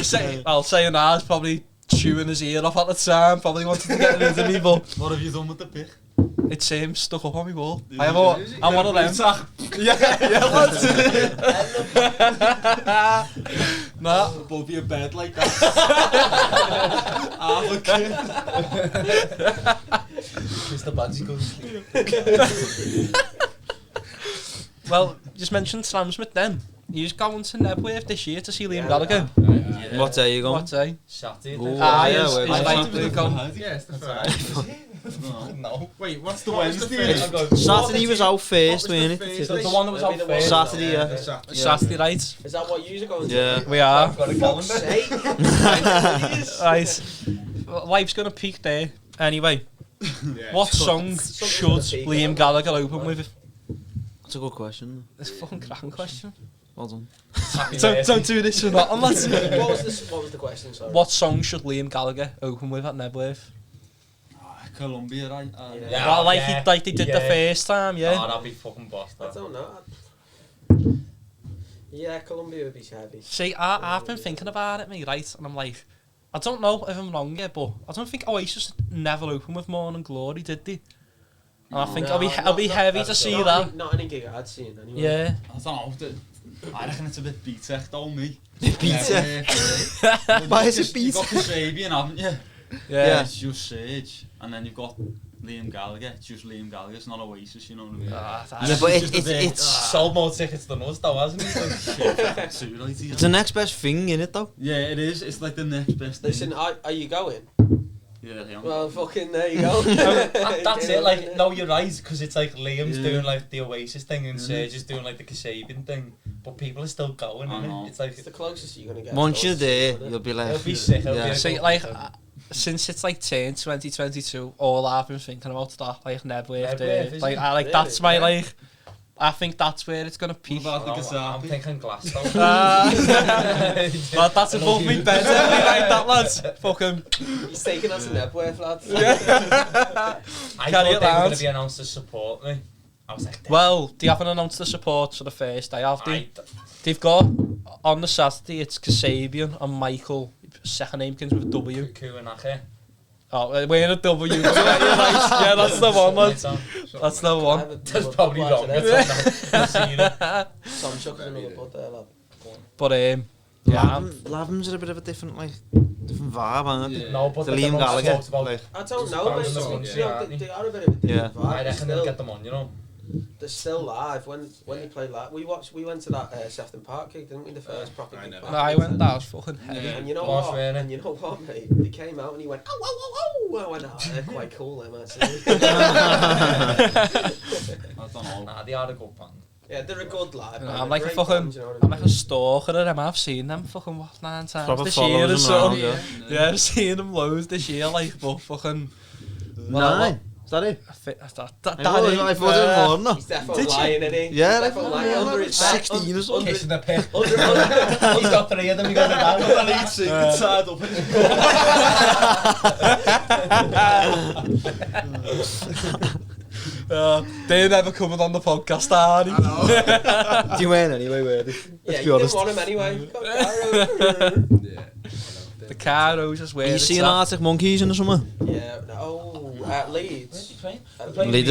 Shit, I'll say now, he's probably chewing his ear off at the time, probably wanted to get rid of me, but What have you done with the pick? it's stuck up on my wall. Is I'm one of them. Nah. Above your bed like that. Half a kid. Mr. Budsy goes to sleep. Well, you just mentioned Sam Smith then. He's going to Nebworth this year to see Liam Yeah, Gallagher. What day are you going? What day? Saturday. Ooh, Ah, yeah, yes, we're he's going. like to go. Yes, that's right. No. Wait, what's the what was Wednesday? first- Saturday was out first, what was wasn't the it? first The day? one that was out Maybe the one- first. Saturday, yeah. Saturday. Saturday night. Is that what you're going to? Yeah. We are. I've got a Fuck's calendar. sake. Right. Life's going to peak there. Anyway, Yeah. what song should Liam Gallagher open with? That's a good question. It's a fucking cracking question. Well done. Don't do this for nothing, lads. What was the question, sorry? What song should Liam Gallagher open with at Nebworth? Columbia, right? Yeah. Well, like they did the first time, yeah. Oh, that'd be fucking boss. I don't know. Yeah, Columbia would be heavy. See, I've been thinking about it, mate, right? And I'm like, I don't know if I'm wrong yet, but I don't think Oasis never opened with Morning Glory, did they? And I think it'll be heavy to see that. Not any gig I'd seen anyway. Yeah. I don't know. I reckon it's a bit B-Tech though, me. Why is it You've got B-Tech? Kasabian, haven't you? Yeah. It's just Sage. And then you've got Liam Gallagher. It's just Liam Gallagher. It's not Oasis, you know what I mean? Yeah, but It's just a bit- it's Sold more tickets than us, though, hasn't he? Too right, yeah. it's the next best thing, innit, though? Yeah, it is. It's like the next best Listen, thing. are you going? Yeah, yeah. Well, fucking there you go. That's it, like, no, you're right, because it's like Liam's Yeah. doing like the Oasis thing and Yeah. Serge is doing like the Kasabian thing, but people are still going, I innit? know. It's like, It's the closest you're gonna get. Once to you're us, there, isn't it? you'll be like... it'll be sick. It'll Yeah. be a See, good like, concert. since it's like turned 2022, all I've been thinking about that, like Nebworth, Nebworth, like, isn't like it? that's my, Yeah. like, I think that's where it's gonna What peak. about the I'm Kasabi? thinking Glasgow. Well, that's above me bed, like that, lads. Fucking. He's taking us to Nebworth, lads. I Carry thought they it were round. going to be announced to support me. I was like, Well, they haven't announced the support for the first day, have they? I- They've got, on the Saturday, it's Kasabian and Michael, second name begins with a W. Kuanake. Oh, we're in a W. Yeah, that's the one, lads. That's the one. That's probably wrong. Tom That's not- Chuck is another put there, lad. But Lavins are a bit of a different vibe, aren't they? No, but The like Liam everyone's Gallagher. talked about Like, I don't know, mate. songs, They are a bit of a different Yeah. vibe. I reckon they'll get them on, you know. They're still live when they play live. We went to that Sefton Park gig, didn't we? The first proper I gig. never. back. No, I went, that was fucking heavy. And you know Gosh, what? really? And you know what, mate? They came out and he went, oh, oh, oh, oh. I went, oh, they're quite cool, them, actually. I don't know. Nah, they are a good band. Yeah, they're a good live. You know, band, I'm they're like a great fucking, bands, you know what I I'm mean? like a stalker of them. I've seen them fucking 9 times Proper this year or follows them around, something. Yeah, I've seen them loads this year, like, but fucking... 9? Is that it? I think I thought it was more than that. He's definitely lying, isn't he? Yeah, He's definitely lying under his bed. 16 or something. Kissing the pit. He's got 3 of them, he got the band. The lead singer tied up they're never coming on the podcast, are they? Do you win anyway, were they? Yeah, Let's you be honest. didn't want him anyway. Yeah. The Kairos is where Are you it's seeing at. Arctic Monkeys in the summer? Yeah, oh, at Leeds. They're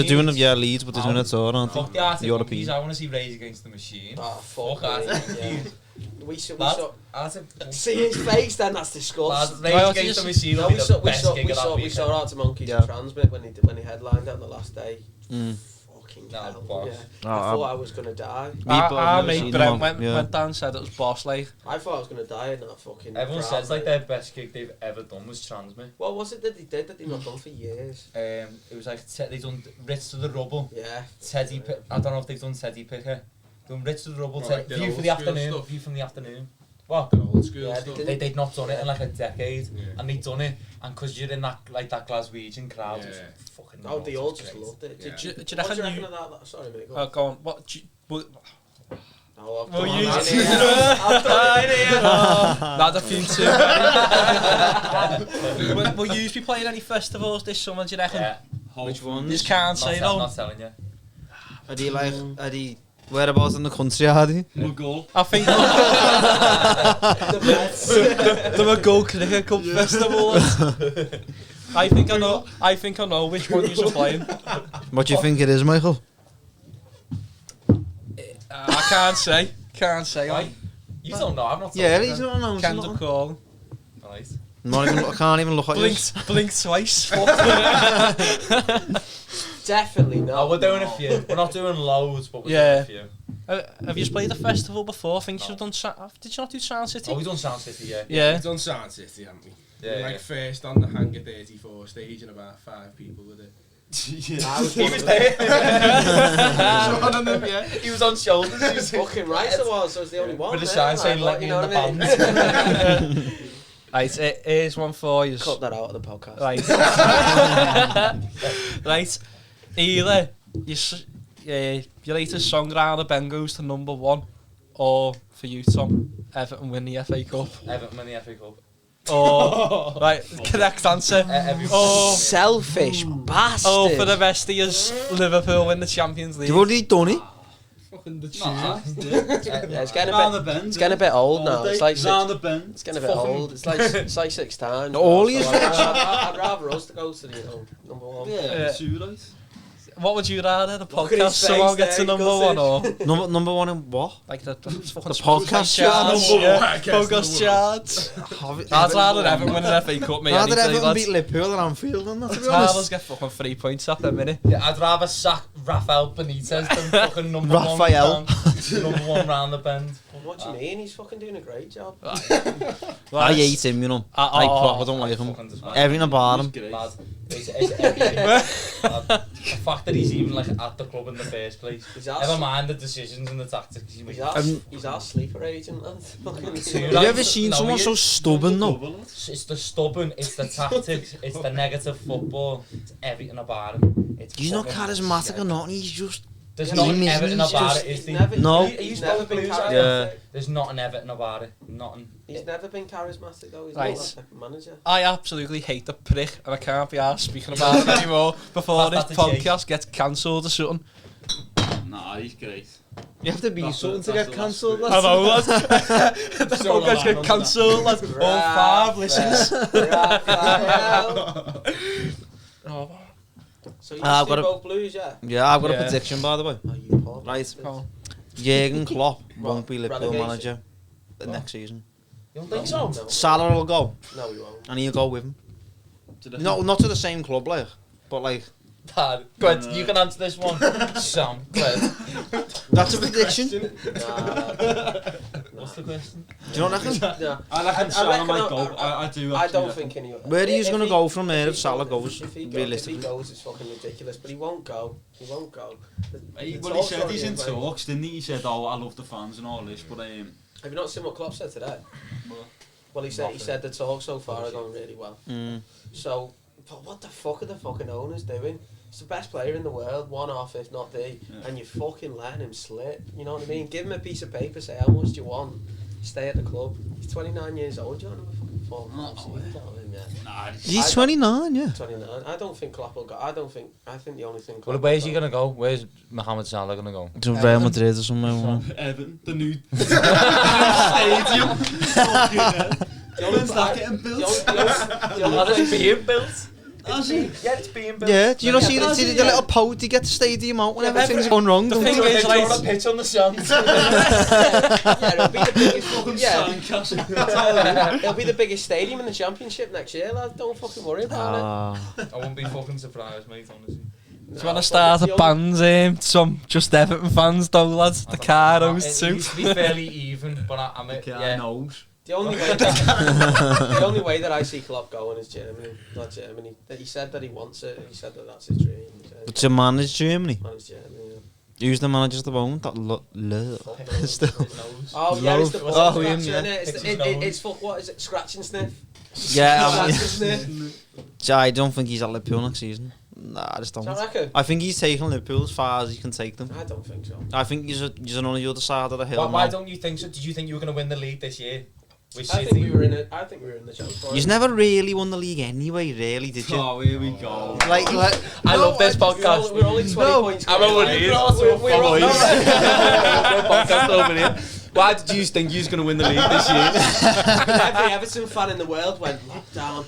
doing it, yeah, Leeds, but they're doing it tour, aren't Fuck they? the Arctic European. Monkeys, I want to see Rage Against the Machine. Oh, fuck Arctic me, yeah. Monkeys. We saw, Lad, Arctic see his face then, that's Lad, disgusting. Rage Well, Against the you- Machine will No, be we the saw, we best saw, gig we of that saw, we weekend. saw Arctic Monkeys Yeah. Transmit when he headlined on the last day. Mm. Fucking Nah, hell, boss. yeah. Oh, I thought I was gonna die. Our I've mate seen Brent them, yeah. went down and said it was boss, like. I thought I was gonna die in that fucking Everyone crowd, says like mate. their best gig they've ever done was Transmit. What was it that they did that they've not done for years? It was like they done Ritz to the Rubble, Yeah. Teddy. I don't know if they've done Teddy Picker. Done Ritz to the Rubble, Well, Ted- like the View old for the school afternoon. stuff. View from the afternoon. What? The old school Yeah, stuff. They'd not done it in like a decade, Yeah. and they'd done it, and because you're in that like that Glaswegian crowd, it was Yeah. fucking. Oh, nuts, they it all was just great. loved it. Yeah. Do you What do you reckon reckon you... of that? Sorry, mate. Go Oh, on. go on. What... Oh, I've Well, done you- it here. I've done it here. Not a few too. Will you be playing any festivals this summer, do you reckon? Yeah, Which You ones? just can't say I'm no. not telling you. Are they like, are they, whereabouts in the country are they? Muggle. I think The best. the McGull Cricket Cup Festival. I think I know which one you're playing. What do you think it is, Michael? I can't say. Can't say. Why? You don't know. I'm not. Yeah, telling he's you. not announcing Kendall nothing. Call. Nice. Not even, I can't even look at you. Blink twice. Definitely not. No, we're doing a few. We're not doing loads, but we're Yeah. doing a few. Have you played a festival before? I think you've done. Did you not do Sound City? Oh, we've done Sound City, yeah. Yeah. We've done Sound City, haven't we? Yeah, Like yeah. first on the Hangar 34 stage and about 5 people with it. I was He one was of them. there. One of them, yeah. He was on shoulders. He was Fucking right, I was. I was the only one. With the there, sign man, saying, like, "Let me you know in the what I mean? band." Right, here's one for you. Cut that out of the podcast. Right. Right. Either your latest song round the Ben goes to #1, or for you, Tom, Everton win the FA Cup. Everton win the FA Cup. Or right, correct answer. Oh, Selfish bastard. oh, for the rest of yous, Liverpool win the Champions League. You've already done it. Fucking the Nah, Yeah, it's getting round a the bit. bend. It's getting a bit old now. It's like round six, the bend. it's getting a bit old. It's like 6 times. All now, you- so I'd rather us to go to the #1. Yeah, two right. What would you rather? The Look at his podcast someone face gets to there, #1 or Number one in what? like the fucking podcast charts? chart. Yeah, Podcast podcast charts. I'd I'd rather Everton win an FA Cup, mate. rather any day, Everton lads. beat Liverpool than Anfield than that, to be Tyler's honest. get fucking 3 points at the minute. Yeah, I'd rather sack Rafael Benitez than fucking #1. Raphael. #1 round the bend. What do you mean? He's fucking doing a great job. I hate him, you know. I proper don't like him. Fucking despise Everything about him. Great. Lad, it's everything. Lad, the fact that he's even like at the club in the first place. He's our, Never mind the decisions and the tactics. He he's makes. he's our sleeper agent, man. Fucking- Have you ever seen No, someone he so is. stubborn though? It's the stubborn, it's the tactics, it's the negative football, it's everything about him. It's He's not fucking charismatic sick. or nothing, he's just... There's He's not amazing, everything he's about just- it, is He's there? never, No. He's never probably been blues, charismatic. Yeah. There's not an Everton about it. Nothing. He's never been charismatic though. He's Right. not that type of manager. I absolutely hate the prick, and I can't be arsed speaking about it anymore before this That's the cheek. podcast gets cancelled or something. Nah, he's great. You have to be That's something the- to that's get the last cancelled. bit. I know, lads. The So podcast get bad. cancelled, lads. All 5 listens. Raphael. Oh, So you I've still got a- both blues, yeah? Yeah, I've got a Yeah. prediction by the way. Oh, you poor Right. bastard. oh. Jürgen Klopp won't be Liverpool Relegation. manager the next season. You don't think so? No. Salah will go, No, he won't. and he'll go with him. No, not to the same club, like, but like Dad, go ahead, you can answer this one. Sam, go ahead. that's a prediction. Do What's the question? you know what I reckon? Yeah. I reckon Salah might go. I do. I actually don't reckon. think anyone. Where are you going to If go from there if he Salah goes- goes, If he realistically? goes, it's fucking ridiculous. But he won't go. He won't go. Well, he It's said he's in also- talks, didn't he? He said, "Oh, I love the fans and all this," but Have you not seen what Klopp said today? What? Well, he said the talks so far are going really well. Mm. So, but what the fuck are the fucking owners doing? He's the best player in the world, one off if not the, and you're fucking letting him slip. You know what I mean? Give him a piece of paper, say how much do you want, stay at the club. He's 29 years old. You don't have a fucking 4 or 5 seasons out of him yet. Nah, He's 29, yeah. 29. I don't think Klopp will go. I think the only thing. Well, Klopp where's will he going to go? Where's Mohamed Salah going to go? To Real Madrid or somewhere. Everton, the new stadium. Fucking hell. When's that getting built? The only place being built. Yeah, it's being built. Yeah, do you not see the little post he gets the stadium out when everything's going wrong? The don't thing you? is, like, on a pitch on the sand. Yeah, it'll be the biggest Fucking yeah. sandcastle. It'll be the biggest stadium in the championship next year, lad. Don't fucking worry about I wouldn't be fucking surprised, mate, honestly. it. do you want to start a band, some just Everton fans though, lads? The Kairos It too. used to be fairly even, but I'm Yeah, knows. The only way that I see Klopp going is Germany, not Germany. That he said that he wants it. He said that that's his dream. He said, But to manage Germany. man, it's Germany. Yeah. Who's the manager at the moment? That Still. Oh yeah, it's the Love. ball Oh, him, scratcher, yeah. innit? Picks his nose. It's fuck. What is it? Scratch and sniff. Yeah, Scratch and sniff. I don't think he's at Liverpool next season. Nah, I just don't. Do you reckon? I think he's taking Liverpool as far as he can take them. I don't think so. I think he's on the other side of the hill. Why now. don't you think so? Did you think you were going to win the league this year? With I think we were in it. I think we were in the chance. He's never really won the league anyway, really, did you? Oh, here we go. Like, I love this podcast. We're only 20 points. I'm a winner. We're all- podcast over here. Why did you think you was going to win the league this year? Every Everton fan in the world went lockdown.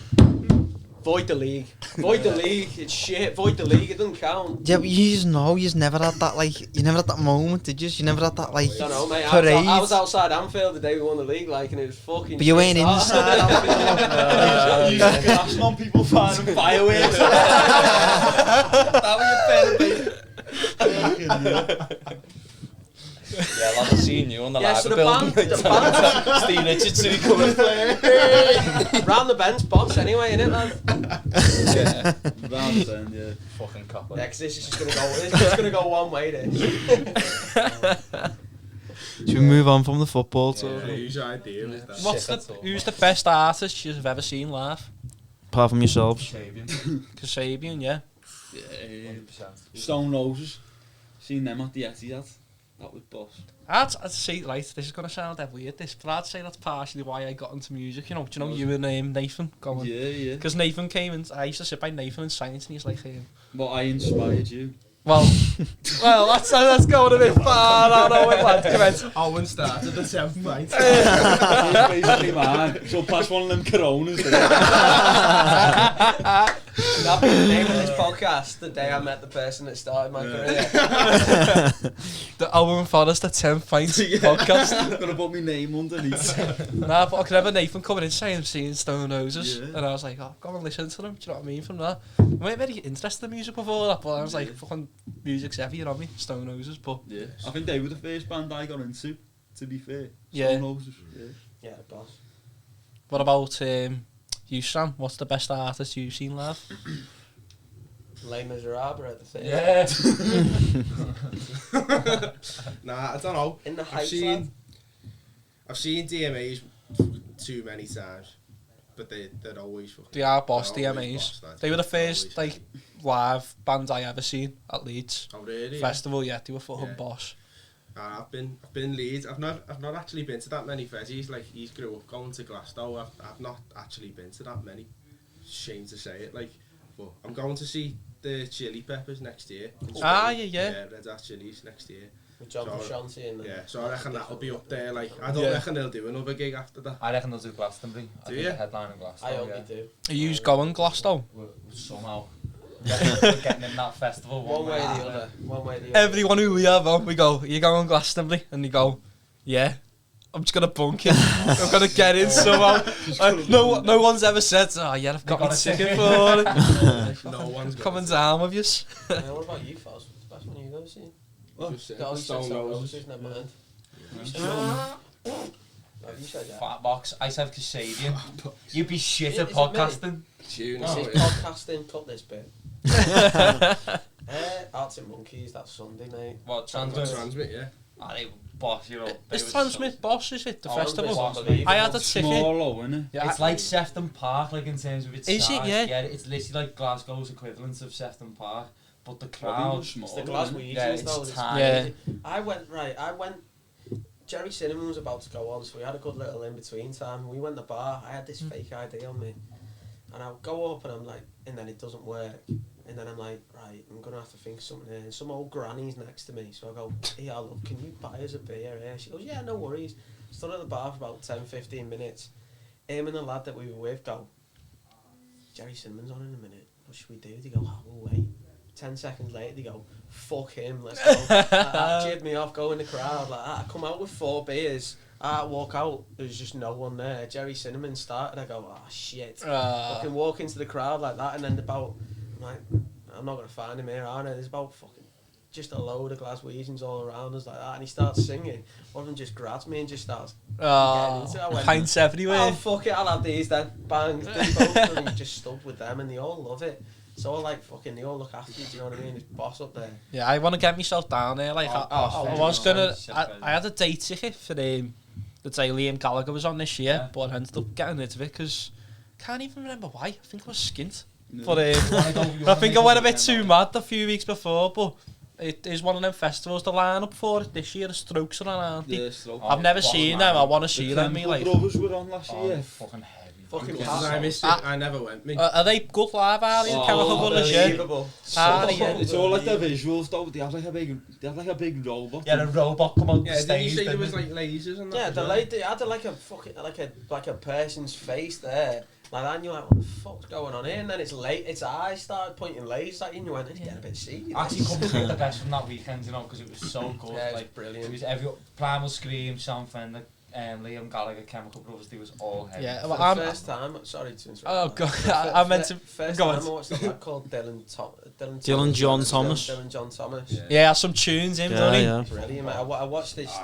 Void the league. Void the league. It's shit. Void the league. It doesn't count. yeah, but you just know, you never had that, like, you never had that moment, did you? You never had that, like, I don't know, mate. parade. I was outside Anfield the day we won the league, like, and it was fucking. But you weren't shit. inside Anfield. You just crashing on people firing fireworks. That was your pen. Yeah, lad, I've seen you on the Yeah, live so the building. band- Steve Richardson coming. Round the bends box anyway, innit, lad? Yeah. Round the bend, yeah. Fucking copper. Yeah, 'cause this is just gonna go. This is just gonna go one way. This. Should we move on from the football to Whose idea was that? Who's the best artist you've ever seen live? apart from yourselves? Kasabian, yeah. Stone Roses. Seen them at the Etihad. That was boss. I'd say, right, this is going to sound dead weird, this, but I'd say that's partially why I got into music. You know, do you know you and Nathan going? Yeah, yeah. Because Nathan came and I used to sit by Nathan in science, and he's like, But I inspired you. well, that's going a bit far. I don't know, lad. Come on. Owen started the 7th night. It's basically mine. So pass one of them Coronas. That'll be the name of this podcast. The day I met the person that started my career. The Owen Forrester 10th Pint podcast. I'm going to put my name underneath. Nah, but I could remember Nathan coming in saying I'm seeing Stone Roses, Yeah. and I was like, oh, go and listen to them. Do you know what I mean? From that, I weren't very interested in music before that, but I was like, fucking music's heavy, you know me, Stone Roses. But Yeah. I think they were the first band I got into, to be fair. Yeah. Stone Roses. Yeah. Yeah, boss. what about you, Sam? What's the best artist you've seen live? Les Miserables at the thing. Yeah. Nah, I don't know. In the I've Heights, seen DMAs too many times, but they're always fucking. They are boss they're always DMAs. boss, lads. They were the Always. first like live band I ever seen at Leeds Oh really? Festival. Yeah, they were fucking Yeah. boss. I've been Leeds. I've not actually been to that many festies. Like he's grew up going to Glasgow. I've not actually been to that many. Shame to say it. Like, but I'm going to see the Chili Peppers next year. Ah, yeah. Yeah, Red Hot Chili's next year. With John So- Frusciante and Yeah, so I reckon that'll be up there. Like, I don't Yeah. reckon they'll do another gig after that. I reckon they'll do Glastonbury. I Do think you? the headline in Glasgow. I hope yeah. you do. Are you going Glasgow? Somehow. Getting in that festival One way or the another. other. One way or the other. Everyone who we have on, we go, you going Glastonbury? And they go, yeah. I'm just gonna bunk it. I'm gonna get in somehow. No one's ever said, oh yeah, I've got my ticket for it. No one's Coming down with you. What about you, Foz? What's the best one you go see? Just said Oh, the you said Stone Stone Roses. Roses, never mind. You said that. Fat box. I said Kasabian. You'd be shit at Is it podcasting. Tune. This is Oh, podcasting, cut this bit. Arctic Monkeys, that's Sunday, mate. What, Transmit, Transmit? yeah. Ah, they boss, you know. It's Transmit Boss, is it? The Oh, festival? it's unbelievable. I had a ticket. Small, though, isn't it? Yeah, It's like Sefton Park, like in terms of its Is it? size. Yeah. Yeah, it's literally like Glasgow's equivalent of Sefton Park, but the Probably crowd. was small, It's the isn't it? Glaswegians, Yeah, it's though. It's tiny. crazy. I went. Jerry Cinnamon was about to go on, so we had a good little in between time. We went to the bar. I had this fake ID on me, and I'll go up and I'm like, and then it doesn't work, and then I'm like, right, I'm gonna have to think of something here. And some old granny's next to me, so I go, yeah, look, can you buy us a beer here? She goes, yeah, no worries. Stood at the bar for about 10-15 minutes. Him and the lad that we were with go, Jerry Cinnamon's on in a minute. What should we do? They go, oh, we'll wait. 10 seconds later, they go, fuck him, let's go. That cheered me off, go in the crowd like that. I come out with 4 beers. I walk out, there's just no one there. Jerry Cinnamon started, I go, oh shit. Fucking walk into the crowd like that, and then I'm like, I'm not going to find him here, aren't I? There's about fucking just a load of Glaswegians all around us like that, and he starts singing. One of them just grabs me and just starts getting into it. I went, pints everywhere. oh fuck it, I'll have these then. Bang, did both of them, just stood with them, and they all love it. So like fucking, they all look after you. Do you know what I mean? There's boss up there. Yeah, I want to get myself down there. Like, I was gonna. I had a day ticket for the day Liam Gallagher was on this year, but I ended up getting rid of it because can't even remember why. I think I was skint. No. But I think I went a bit too mad a few weeks before. But it is one of them festivals. The lineup for it this year, the Strokes are on, aren't they? Yeah, Stroke. I've never seen them. I want to see The them. Chemical Like, Brothers were on last Oh, year. they're fucking heavy. Fucking I missed it. I never went. Me. are they good live? Are they? Oh, Chemical Brothers, yeah. Unbelievable. Ah, yeah. It's all like the visuals though. They have like a big robot. Yeah, the robot come on Yeah, the did you stage. say there didn't was it? like lasers and that? Yeah, as the well? lady had like a fucking like a person's face there, like that, and you're like, what the fuck's going on here? And then its eyes started pointing lasers at you, and you went, it's getting a bit serious. Actually, couldn't pick the best from that weekend, you know, because it was so good. Yeah, it was like, brilliant. It was every Primal Scream, Sam Fender, Liam Gallagher, Chemical Brothers. They was all heavy. Yeah, For well, the I'm. first time, sorry to interrupt. Oh man. god, For the I meant to. First Go time on. I watched a lad called Dylan John Thomas. Dylan John Thomas. Yeah. Yeah, some tunes in, don't he? Brilliant, mate. I watched this.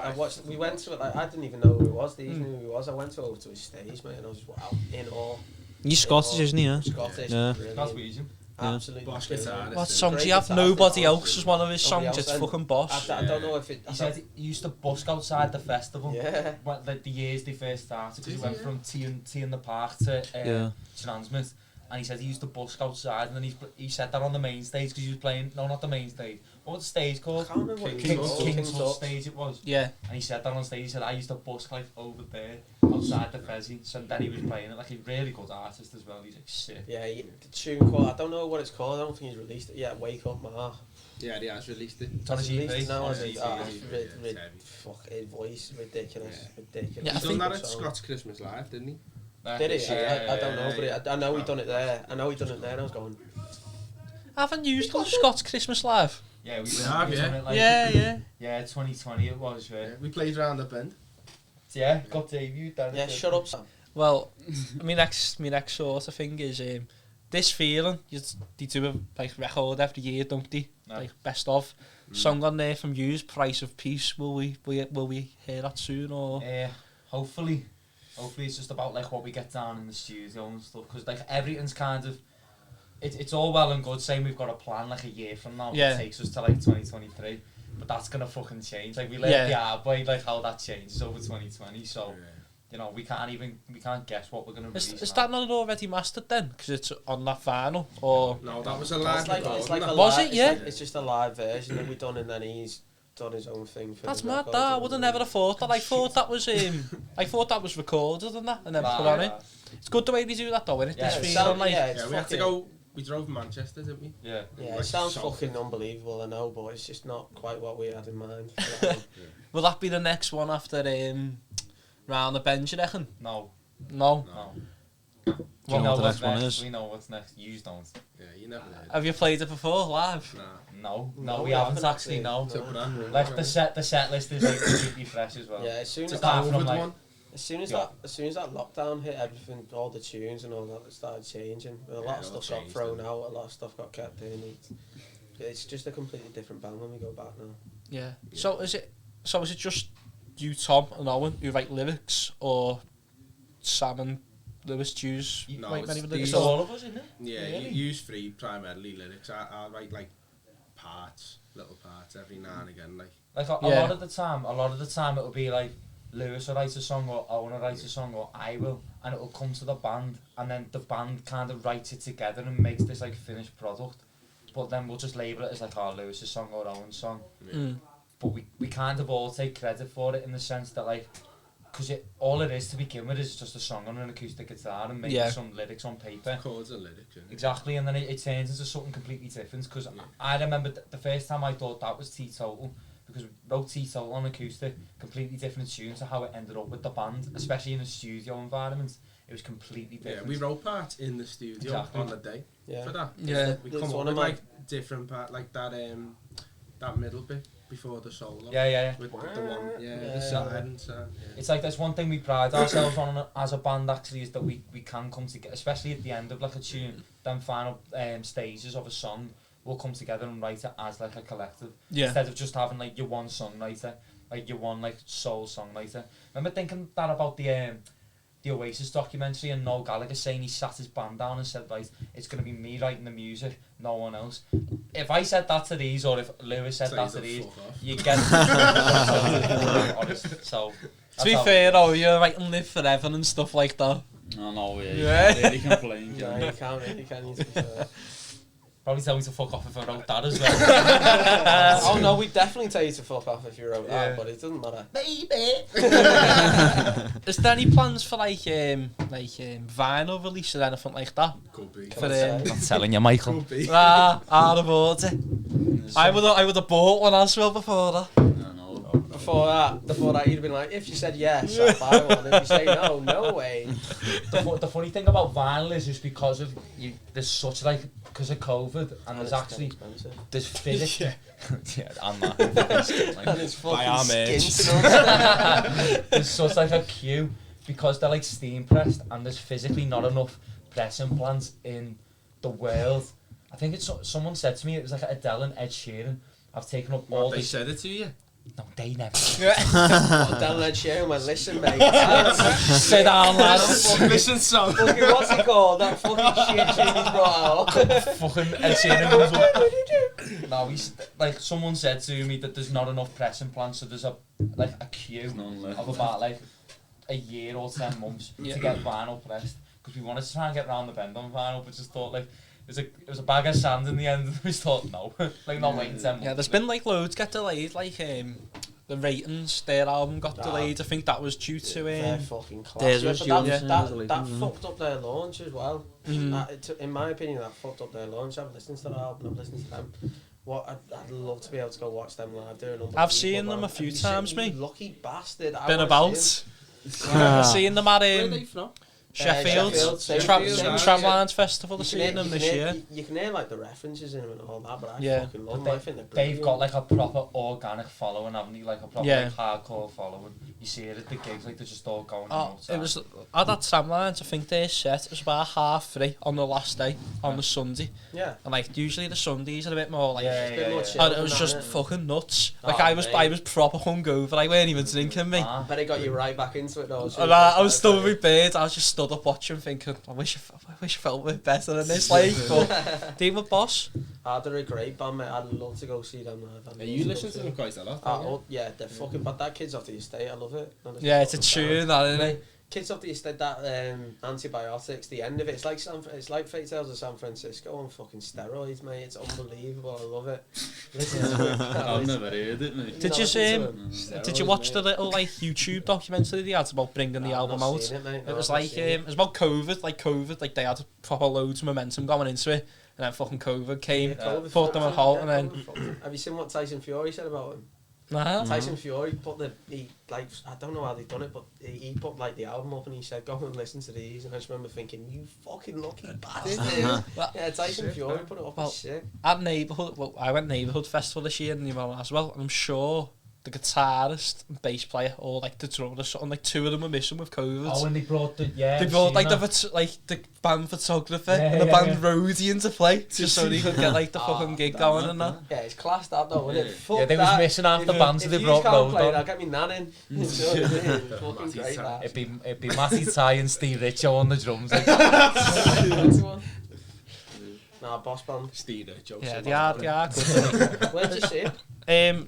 We went to it. Like, I didn't even know who he was. These knew who he was. I went over to his stage, mate, and I was just wow, in awe. He's Scottish, isn't he? Yeah. Scottish. Yeah. Brilliant. That's Norwegian. Absolutely. Boss brilliant. guitarist. What Yeah. songs Great do you have? guitar Nobody for Else is one of his Nobody songs. Else, It's and fucking boss. I don't know if it. He said he used to busk outside the festival. Yeah. Like the years they first started, because he went from tea in the park to Yeah. Transmit, and he said he used to busk outside, and then he said that on the main stage because he was playing. No, not the main stage. What was the stage I called? can't remember what it was King's called. King's Hut Hut. stage it was. Yeah. And he said that on stage. He said I used to busk like over there outside the Fezzy. So then he was playing it like a really good artist as well. He's like sick. Yeah, the tune called. I don't know what it's called. I don't think he's released it yet. Wake Up, Ma. Yeah, he has released it. It's on his Released EP. it now, On is his it? EP, Oh, yeah. it's it's heavy. fucking voice, ridiculous, Yeah. ridiculous. Yeah, I He's done think that at So- Scott's Christmas Live, didn't he? Did he? Yeah, I don't know, yeah, but I know he done it there. I know he done it there, and I was going, I haven't used the Scott's Christmas Live. Yeah, we have, done yeah. it like, Yeah. Yeah, 2020 it was. Yeah, We played round up end. yeah got debuted then. yeah, shut up, Sam. Well, my next sort of thing is this feeling. They do a like record every year, don't they? No. Like best of song on there from You's Price of Peace. Will we hear that soon or? Hopefully it's just about like what we get down in the studio and stuff, because like everything's kind of it's all well and good saying we've got a plan like a year from now. Yeah. It takes us to like 2023, but that's gonna fucking change. Like we learned the hard way, like how that changes over 2020. So you know we can't guess what we're gonna release. Is now. that not already mastered then? Because it's on that vinyl or? No, that was a live It's like a Was live, it? Yeah. It's just a live version that we done, and then he's done his own thing. For That's the mad. record. That I would have never have thought that. I thought that was I thought that was recorded and that, and then put on it. It's good the way they do that though, isn't it? Yeah, This it feeling sound- like. yeah, it's Yeah, we had to fucking- go. We drove to Manchester, didn't we? Yeah. Yeah, Like it sounds so fucking unbelievable, I know, but it's just not quite what we had in mind. Will that be the next one after Round the Bend, you reckon? No. No. No. Do you know what the next one next. is? We know what's next. You don't. Yeah, you never know. Have you played it before live? Nah. No, we haven't actually. No. Like the set list is like completely fresh as well. Yeah, as soon as Apart that, from like, as soon as that lockdown hit, everything, all the tunes and all that started changing. A lot of stuff got thrown out. A lot of stuff got kept in. It's just a completely different band when we go back now. Yeah. So is it just you, Tom, and Owen who write lyrics, or Sam and Lewis choose No, write it's many these- lyrics? it's all of us, isn't it? Yeah, Really? you use three primarily lyrics. I write like little parts every now and again. Like Like a lot of the time it'll be like Lewis will write a song or Owen will write a song or I will, and it'll come to the band and then the band kind of writes it together and makes this like finished product. But then we'll just label it as like our Lewis's song or Owen's song. But we kind of all take credit for it in the sense that like, because all it is to begin with is just a song on an acoustic guitar and maybe some lyrics on paper. chords and lyrics. Innit? Exactly, and then it turns into something completely different. Because I remember the first time I thought that was Teetotal, because we wrote Teetotal on acoustic, completely different tune to how it ended up with the band, especially in a studio environment. It was completely different. Yeah, we wrote parts in the studio on the day for that. Yeah. We come up with like different part, like that middle bit before the solo. Yeah. With the one, the side and side. Yeah. It's like that's one thing we pride ourselves on as a band actually, is that we can come together, especially at the end of like a tune, then final stages of a song, we'll come together and write it as like a collective. Yeah. Instead of just having like your one songwriter, like your one like soul songwriter. Remember thinking that about the Oasis documentary and Noel Gallagher saying he sat his band down and said, right, it's going to be me writing the music, no one else. If I said that to these, or if Lewis said that to these, you get honest. So, To be fair though, you're writing Live Forever and stuff like that. Oh no, Yeah. yeah. You can't really complain. Yeah, you can't really, can you? To be fair. Probably tell me to fuck off if I wrote that as well. Oh no, we'd definitely tell you to fuck off if you wrote that, but it doesn't matter. Is there any plans for like vinyl release or anything like that? Could be. For Not telling you, Michael. Could be. out of order. I would have bought one as well before that. Before that, you'd have been like, if you said yes, I'd buy one. If you say no, no way. The funny thing about vinyl is just because of there's such like, because of COVID, and there's actually expensive. there's physics. Yeah, I'm not. And it's Buy our fucking merch. skint. There's such like a queue because they're like steam pressed, and there's physically not enough pressing plants in the world. I think it's someone said to me it was like Adele and Ed Sheeran. I've taken up all They these. said it to you. No, they never. Down Ed Sheeran went, listen, mate. Sit down, lads. Listen, song. Fucking, what's it called? That fucking shit tune he's brought out. Fucking Ed Sheeran goes up. No, like someone said to me that there's not enough pressing plants, so there's a queue of about like a year or 10 months to get vinyl pressed, because we wanted to try and get round the bend on vinyl, but just thought like it was a bag of sand in the end, and we just thought no, like not waiting 10 months. Yeah, there's been like loads get delayed, like the Ratings, their album got delayed. I think that was due to They're fucking class. Theirs Yeah, was but due, that fucked up their launch as well. In my opinion, that fucked up their launch. I've listened to that album, I've listened to them. I'd love to be able to go watch them live. They're an unbelievable I've seen them band. a few Have you times, seen- mate. You lucky bastard. I been wanna about. see I've seen them at Where are they from? Sheffield, Sheffield, Tramlines Festival. I've You seen can them hear- this year. You can hear like the references in them and all that, but I Yeah. fucking love But them. I think they're they've brilliant. got like a proper organic following, haven't they? Like a proper Yeah. like, hardcore following. You see it at the gigs, like they're just all going. Oh, nuts. it was at that Tramlines. I think their set was about 3:30 on the last day, on the Sunday. Yeah. And like usually the Sundays are a bit more like. Yeah, It's a bit more chill And it than was that, just isn't it? fucking nuts. Oh, Like I mate. was proper hungover. I weren't even drinking, me. Ah. But it got you right back into it though. And I was still with my bed. I was just stood up watching, thinking, I wish I felt a bit better than this. Like, but they were boss. They're a great band, mate. I'd love to go see them live. Yeah, you listen to them quite a lot. don't you? Oh, yeah, they're fucking bad. That Kids Off the Estate, I love it. Yeah, it's a tune, that isn't it? Kids Off the Estate, that Antibiotics, the end of it, it's like Fate Tales of San Francisco on fucking steroids, mate. It's unbelievable. I love it. Listen to it. I've never heard it, mate. Did you Did you watch the little like YouTube documentary they had about bringing the album out? It was like it was about COVID, like they had proper loads of momentum going into it, and then fucking COVID came, put them on halt, and then Have you seen what Tyson Fury said about him? Nah. Tyson Fury put I don't know how they done it, but he put like the album up and he said, go and listen to these. And I just remember thinking, you fucking lucky bastard. Yeah, Tyson Fury put it up. Well, Shit. At Neighbourhood, I went Neighbourhood Festival this year in Newman as well, and I'm sure the guitarist and bass player, or like the drummer or something, like 2 of them were missing with COVID. Oh, and they brought the They brought like the band photographer and the band roadie into play, just so they could get like the fucking gig going and that. Yeah, it's class that though, isn't it? Fuck Yeah, they was missing half the band, so they brought road road on. I'll get me nan in. You know what I mean? It's fucking great that. It'd be Matty Ty and Steve Richo on the drums. Like. Nah, boss band. Steve Richo. Yeah, they are good. Where'd you see it?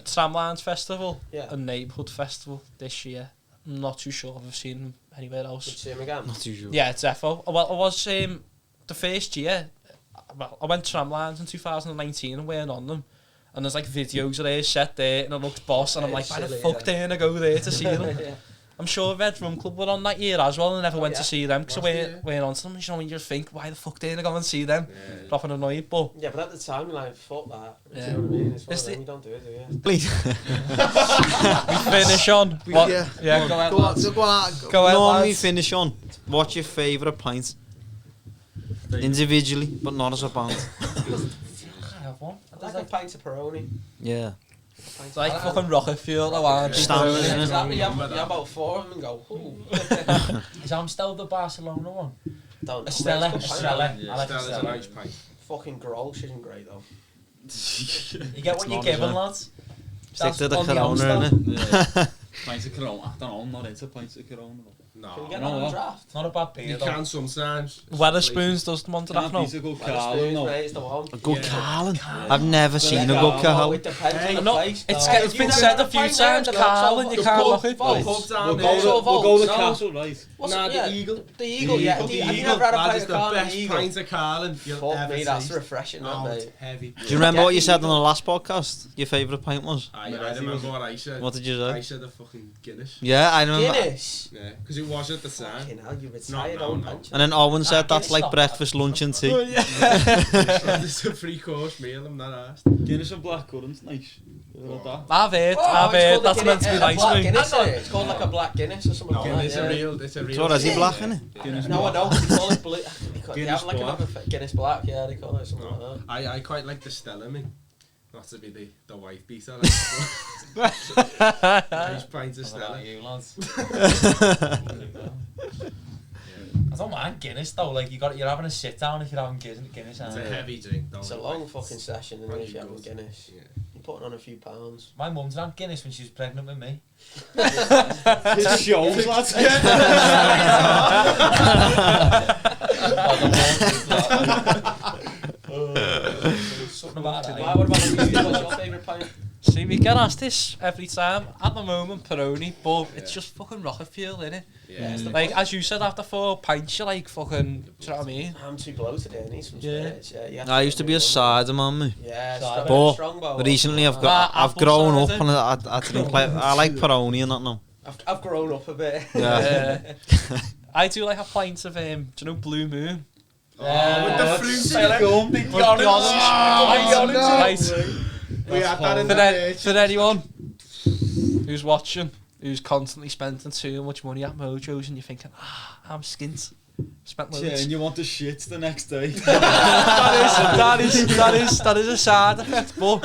Tramlines Festival Yeah. and Neighbourhood Festival this year. I'm not too sure if I've seen them anywhere Did you else. see him again? Not too sure. Yeah, it's defo. Well, I was the first year. Well, I went Tramlines in 2019 and weren't on them. And there's like videos of their set there, and it looked boss. And I'm like, why the fuck didn't I go there to see them? Yeah. I'm sure Red Drum Club were on that year as well, and I never went to see them because I Was weren't on to them. You know, when you just think, why the fuck didn't I go and see them? Yeah. Proper annoyed, but Yeah, but at the time, you're like, fuck that. Yeah. You know what I mean? It's one Is of them, the- you don't do it, do you? Please. we finish on. What? Yeah, go ahead, lads. Go ahead, Normally lads. finish on. What's your favourite pint? Individually, but not as a band. I have one. I like a pint of Peroni. Yeah. It's like fucking rocket fuel, I want. Standard, isn't it? Exactly, you have about 4 of them and go, ooh. Is Amstel the Barcelona one? Don't. Estella. It's good pint. I like Stella's a Estella. nice pint. Fucking Grolsch isn't great though. You get what you're given, lads. Stick to the on the Corona, Amstel. innit? Pints of Corona. I don't know, I'm not into pints of Corona. Can you No. get No, that on what? a draft? Not a bad beer You though. can sometimes. Weatherspoons does them onto that Can't now. beat a good Wetherspoons, Carlin, no. mate, it's the one. A good Yeah. Carlin. I've never seen a good Oh, Carlin. it depends on the No, place. it's though. it's been said a few times, Carlin, you can't look it. The pub down We'll there. go to We'll go to No. Castle, right? What's Nah, it? the Yeah, Eagle. The Eagle, yeah. Have you never had a That pint is of the Carlin? best Eagle? pint of Carlin you'll Fuck ever me, that's taste. refreshing, that, Oh, mate. it's heavy. Do you remember what you said on the last podcast? Your favourite pint was? I remember what I said. What did you I say? said a fucking Guinness. Yeah, I remember. Guinness? Yeah, because it was at the time. Fucking hell, you retired No, old no. pension. And then Owen said that's Guinness like not breakfast, lunch and tea. It's a 3-course meal, I'm not asked. Guinness and blackcurrant's nice. You know that? I've heard, Oh, it's called that's a meant to be Guinness- nice, black mate. Guinness, isn't it? It's called like a black Guinness or something No, like that. it's yeah. a real. It's a real. So what is he black, innit? Guinness No, I Black. don't. They call it blue. They Guinness have like Black. another Guinness Black. Yeah, they call it something like No, that. I quite like the Stella, me. Not to be the wife beater. Nice pint of What about Stella. you, lads? I don't mind Guinness though. Like you're having a sit down if you're having Guinness. It's aren't a you? heavy drink, though. It's a long fucking session, and Really if you're having good. Guinness, Yeah. you're putting on a few pounds. My mum drank Guinness when she was pregnant with me. It shows, lads. Something about that. Why? What about you? What's your favourite pint? See, we get asked this every time. At the moment, Peroni, but it's just fucking rocket fuel, innit? Yeah. Like, as you said, after 4 pints, you're like fucking, do you know what I mean? I'm too bloated here. I need some Yeah. spirits. Yeah, you have I used to be a cider man, me. Yeah, Cider. But Strongbow. recently I've Apple grown up cider. and I drink like I like Peroni and that now. I've grown up a bit. Yeah. I do like a pint of, do you know Blue Moon? With the fruit Right. We had that in For, the for anyone who's watching, who's constantly spending too much money at Mojo's and you're thinking, I'm skint. Spent Yeah, loads. and you want the shits the next day. that is a side effect, but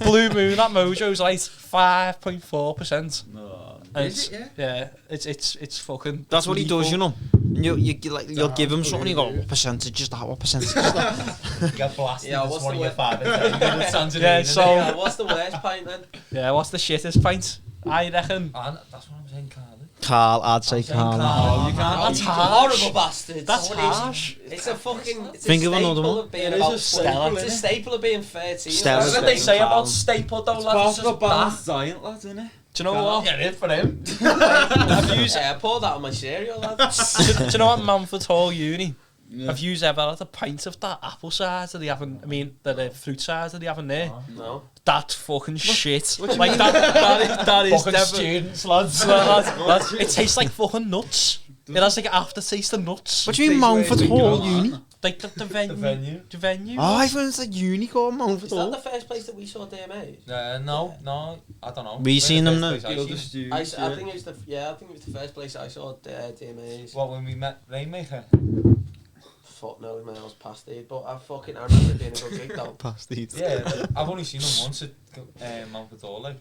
Blue Moon at Mojo's like 5.4%. No. And Is it's, it, yeah, it's fucking. That's what he does, you know. And you'll give him something. You go, Blue. what percentage is that? What percentage is that? You get blasted. Yeah, It's what's one the of your word? favourite. Yeah, so Yeah, what's the worst pint then? yeah, what's the shittest pint? I reckon. And that's what I'm saying, Carly. Carl, I'd say Carl. Oh, you can't. That's harsh. Horrible bastards. That's What is- harsh. It's a fucking. It's Think a of another staple one. of being It is about a staple, 20. It's a innit? staple of being 13. Stella's That's what they say Carl. about staple though, lads. Part It's of a just balanced diet, lads, innit? Do you know what? Yeah, it is for him. Have you, Yeah, I pour that on my cereal, lad. do you know what Manford Hall Uni? Yeah. Have you ever had a pint of that apple cider they haven't? I mean, the fruit cider they haven't there. No. That's fucking shit. Like that is Fucking definitely. students, lads. It tastes like fucking nuts. It has like an aftertaste of nuts. What do you mean Mountford Hall Uni? Like the venue. venue. The venue. Oh, I thought it's like Unicorn Mount Is that the first place that we saw DMAs? No, I don't know. We seen them now. I think it was the first place I saw DMAs. What, when we met Rainmaker? Fuck knows, man, I was past it, but I remember it being a good gig though. Past these. Yeah, I've only seen them once at Mount Hall, like.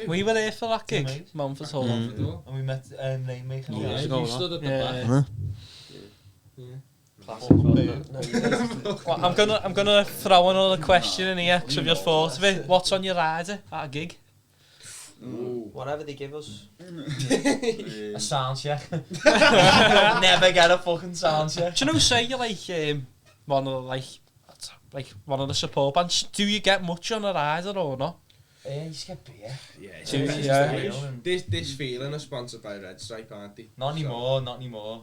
We were there for that gig. Teammates. Mumford Hall. And we met Rainmaker. Yeah, go you on. stood at the Yeah. back. Huh? Classic. No, you Well, I'm gonna throw another question in here because I've just thought of it. What's on your rider at a gig? whatever they give us. A sound check. Never get a fucking sound check. Do you know, say you're like one of the, like one of the support bands. Do you get much on a rider or not? Yeah, you just get beer. This feeling is sponsored by Red Stripe, aren't they? Not anymore,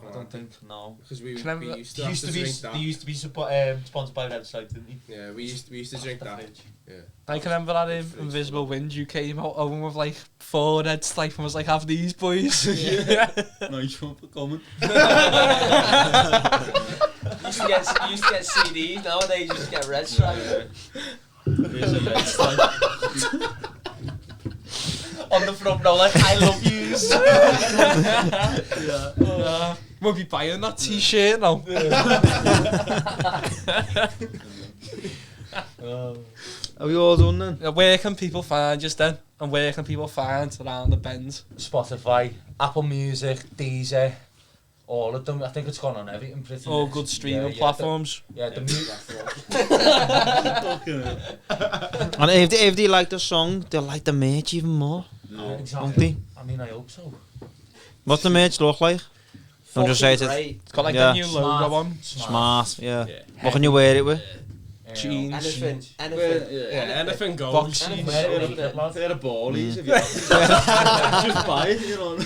I don't think, no. Because we Can I have used They to have used to to be, drink that. they used to be sponsored by Red Stripe, didn't they? Yeah, we used to drink that. Yeah. I can remember that in Invisible Wind you came out home with like 4 Red Stripe and was like, have these boys. Nice one for coming. used to get CDs, nowadays you just get Red Stripe. Here's a red stripe. On the front row, like, I love yous. We'll be buying that t-shirt now. Are we all done then? Where can people find you then? And where can people find Around the Bend? Spotify, Apple Music, Deezer, all of them. I think it's gone on everything pretty All much. good streaming Yeah, platforms. The music. And if they like the song, they'll like the merch even more. Won't Exactly. they? I mean, I hope so. What's the merch look like? Don't just say it. It's got like Yeah. a new logo on. Smart, yeah. What can you wear it with? Jeans. Anything goes. Boxy. They're the ballies if you just buy it, you know.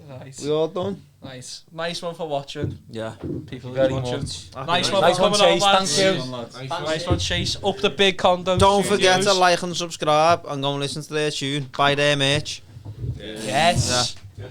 Nice. We all done? Nice one for watching. Yeah. People Very who's watching. much. Nice one Nice for one, coming on, Chase. lads. Thank you. Nice one, Chase. Up the big condo. Don't forget to studios. like and subscribe and go and listen to their tune. Buy their merch. Yes. Yeah.